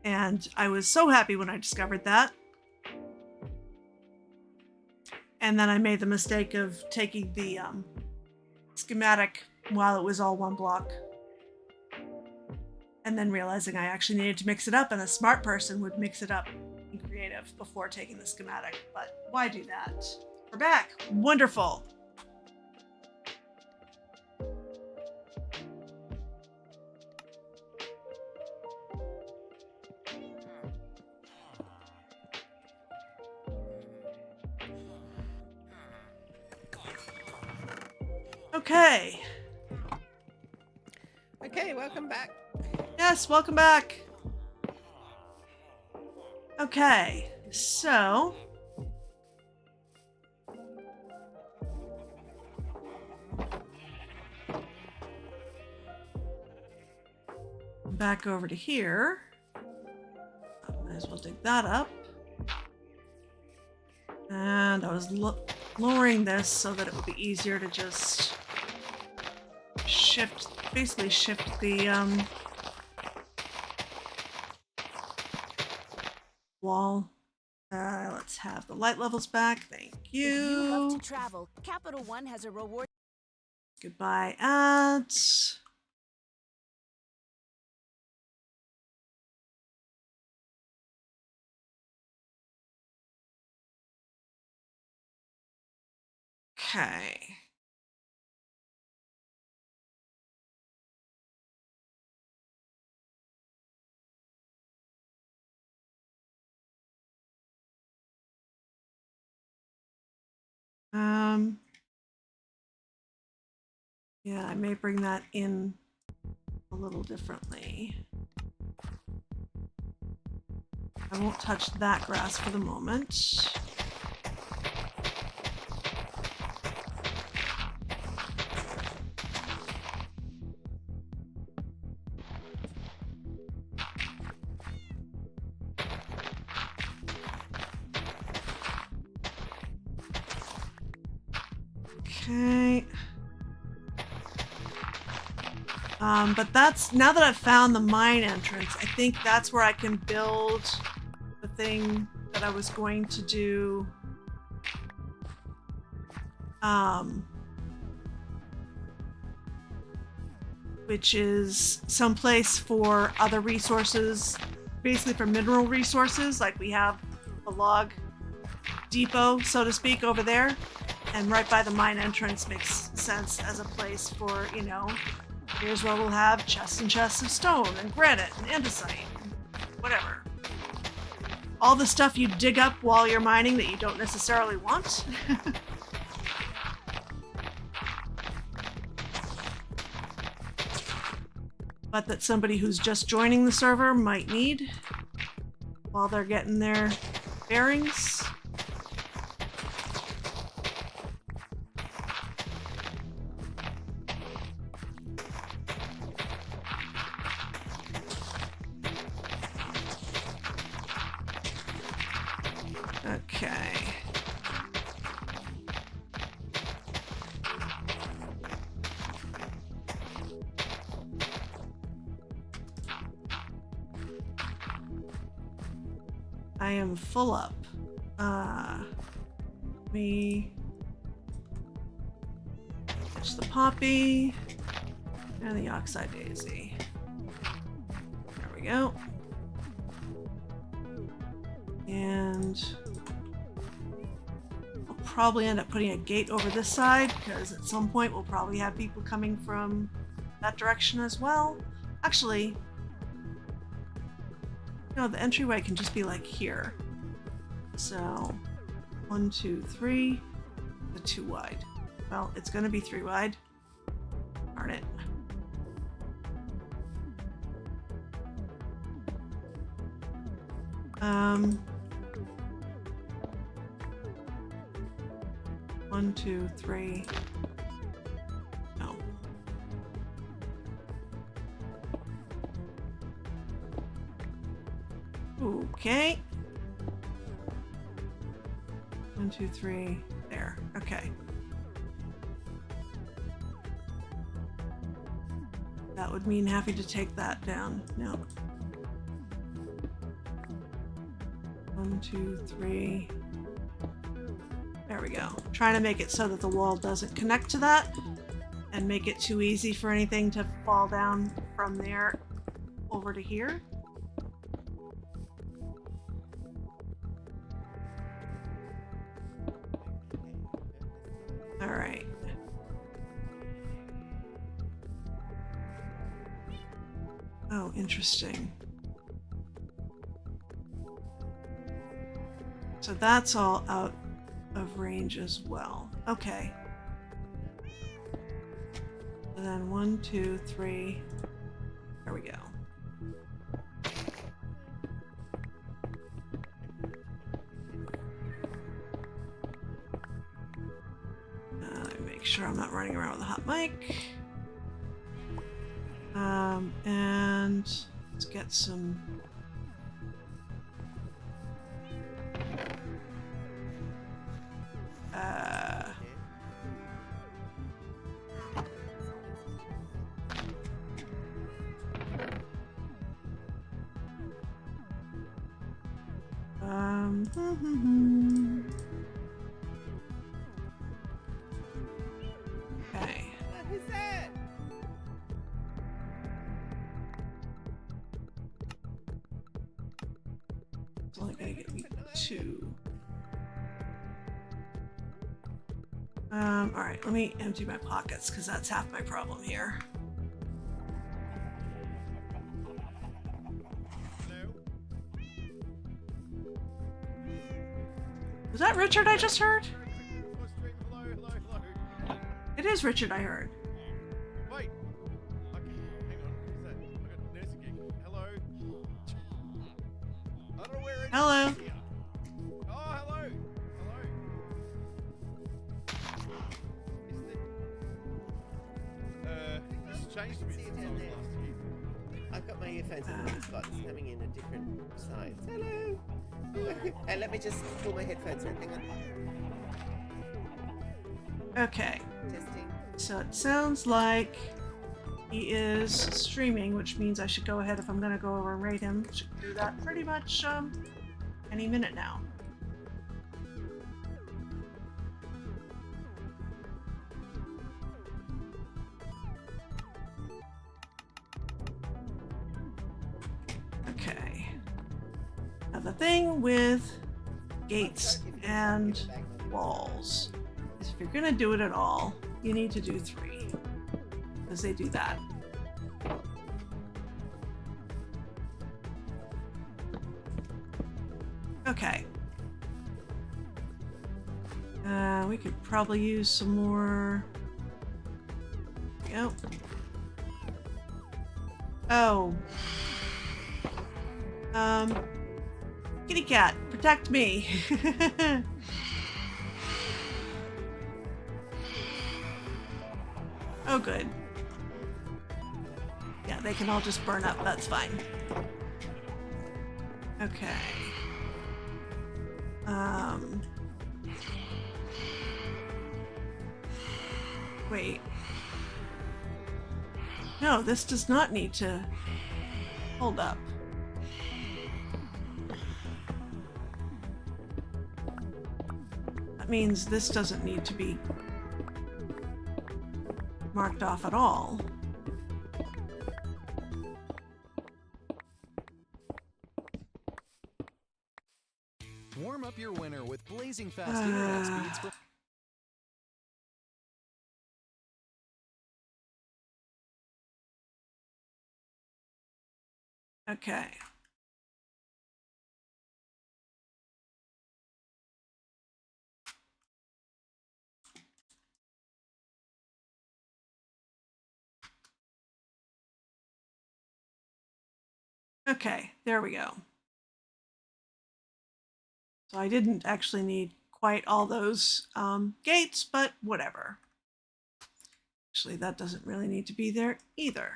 And I was so happy when I discovered that. And then I made the mistake of taking the schematic while it was all one block. And then realizing I actually needed to mix it up, and a smart person would mix it up in creative before taking the schematic. But why do that? We're back. Wonderful. Okay. Okay, welcome back. Yes, welcome back. Okay, so back over to here. Might as well dig that up. And around, I was lowering this so that it would be easier to just basically shift the wall. Let's have the light levels back. Thank If you love you. to travel, Capital One has a reward. Goodbye, ads. Okay. Yeah, I may bring that in a little differently. I won't touch that grass for the moment. Okay. But that's, now that I've found the mine entrance, I think that's where I can build the thing that I was going to do. Which is someplace for other resources, basically for mineral resources, like we have a log depot, so to speak, over there. And right by the mine entrance makes sense as a place for, you know, here's where we'll have chests and chests of stone and granite and andesite and whatever. All the stuff you dig up while you're mining that you don't necessarily want. But that somebody who's just joining the server might need while they're getting their bearings. Okay. I am full up. Me catch the poppy and the oxide daisy. There we go. And I'll probably end up putting a gate over this side because at some point we'll probably have people coming from that direction as well. Actually, no, the entryway can just be like here. So 1, 2, 3, the 2 wide. Well, it's gonna be 3 wide. Darn it. One, 2, 3. No. Okay. 1, 2, 3. There. Okay. That would mean having to take that down. No. 1, 2, 3. There we go. Trying to make it so that the wall doesn't connect to that and make it too easy for anything to fall down from there over to here. All right. Oh, interesting. So that's all out of range as well. Okay. And then 1, 2, 3. There we go. Let me make sure I'm not running around with a hot mic. And let's get some. Okay. Who's that? It's only gonna get me 2. Alright, let me empty my pockets because that's half my problem here. Hello? Was that Richard I just heard? Hello, hello, hello. It is Richard I heard. Wait. Okay, hang on. Who's that? I got nursing gig. Hello? I don't know where it is. Hello. Here. Oh, hello. Hello. This changed a bit See you since I down was there. last here. I've got my earphones in the spot. It's coming in a different side. Hello. Let me just pull my headphones in. Hang on. Okay, Testing. so it sounds like he is streaming, which means I should go ahead if I'm gonna go over and rate him. Should do that pretty much any minute now. Okay. Now the thing with gates and walls is if you're gonna do it at all, you need to do 3. Because they do that. Okay. We could probably use some more. Yep. Oh. Kitty cat, protect me. Oh, good. Yeah, they can all just burn up. That's fine. Okay. Wait. No, this does not need to hold up. That means this doesn't need to be marked off at all. Warm up your winter with blazing fast internet speeds from Okay. Okay, there we go. So I didn't actually need quite all those gates, but whatever. Actually, that doesn't really need to be there either.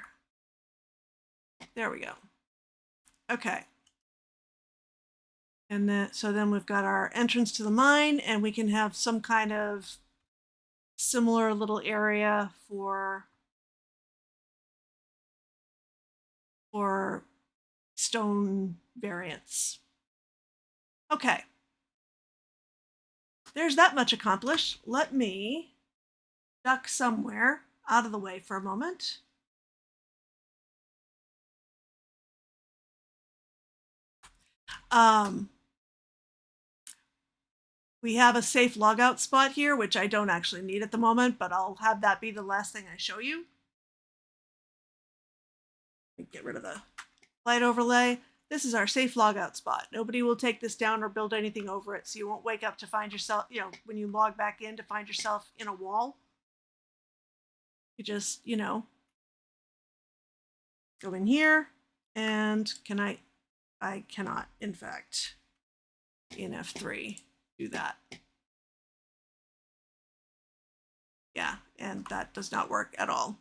There we go. Okay. And then, so then we've got our entrance to the mine, and we can have some kind of similar little area for stone variants. Okay. There's that much accomplished. Let me duck somewhere out of the way for a moment. We have a safe logout spot here, which I don't actually need at the moment, but I'll have that be the last thing I show you. Get rid of the light overlay. This is our safe logout spot. Nobody will take this down or build anything over it, so you won't wake up to find yourself, when you log back in, to find yourself in a wall. You just, go in here, and I cannot, in fact, in F3, do that. Yeah, and that does not work at all.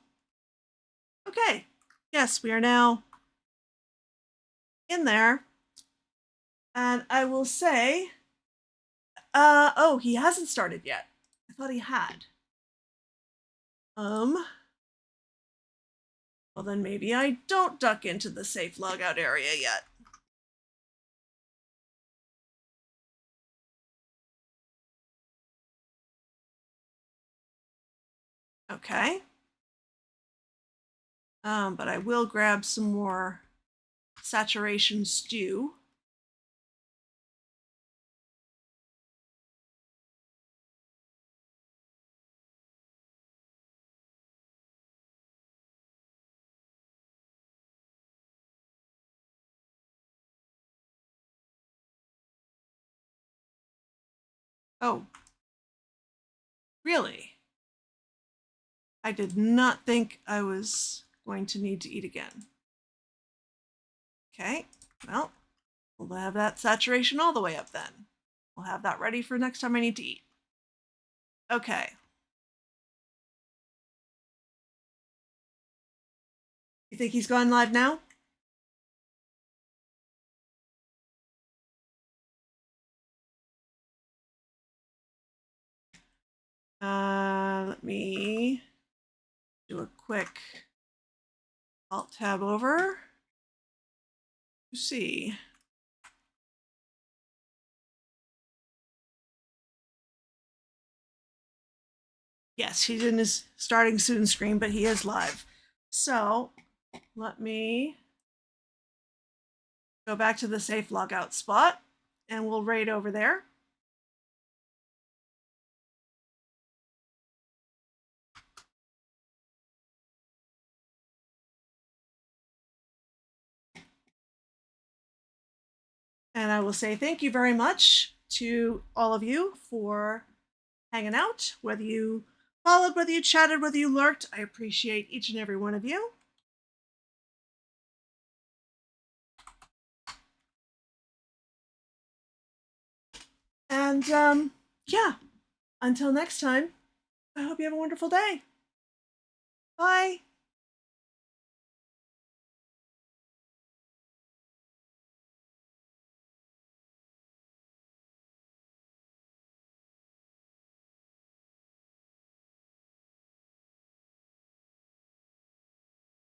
Okay, yes, we are now in there. And I will say, oh, he hasn't started yet. I thought he had. Well, then maybe I don't duck into the safe logout area yet. Okay. But I will grab some more saturation stew. Oh, really? I did not think I was going to need to eat again. Okay, well, we'll have that saturation all the way up then. We'll have that ready for next time I need to eat. Okay. You think he's gone live now? Let me do a quick Alt tab over to see. Yes, he's in his starting soon screen, but he is live. So let me go back to the safe logout spot and we'll raid over there. And I will say thank you very much to all of you for hanging out, whether you followed, whether you chatted, whether you lurked. I appreciate each and every one of you. And yeah, until next time, I hope you have a wonderful day. Bye.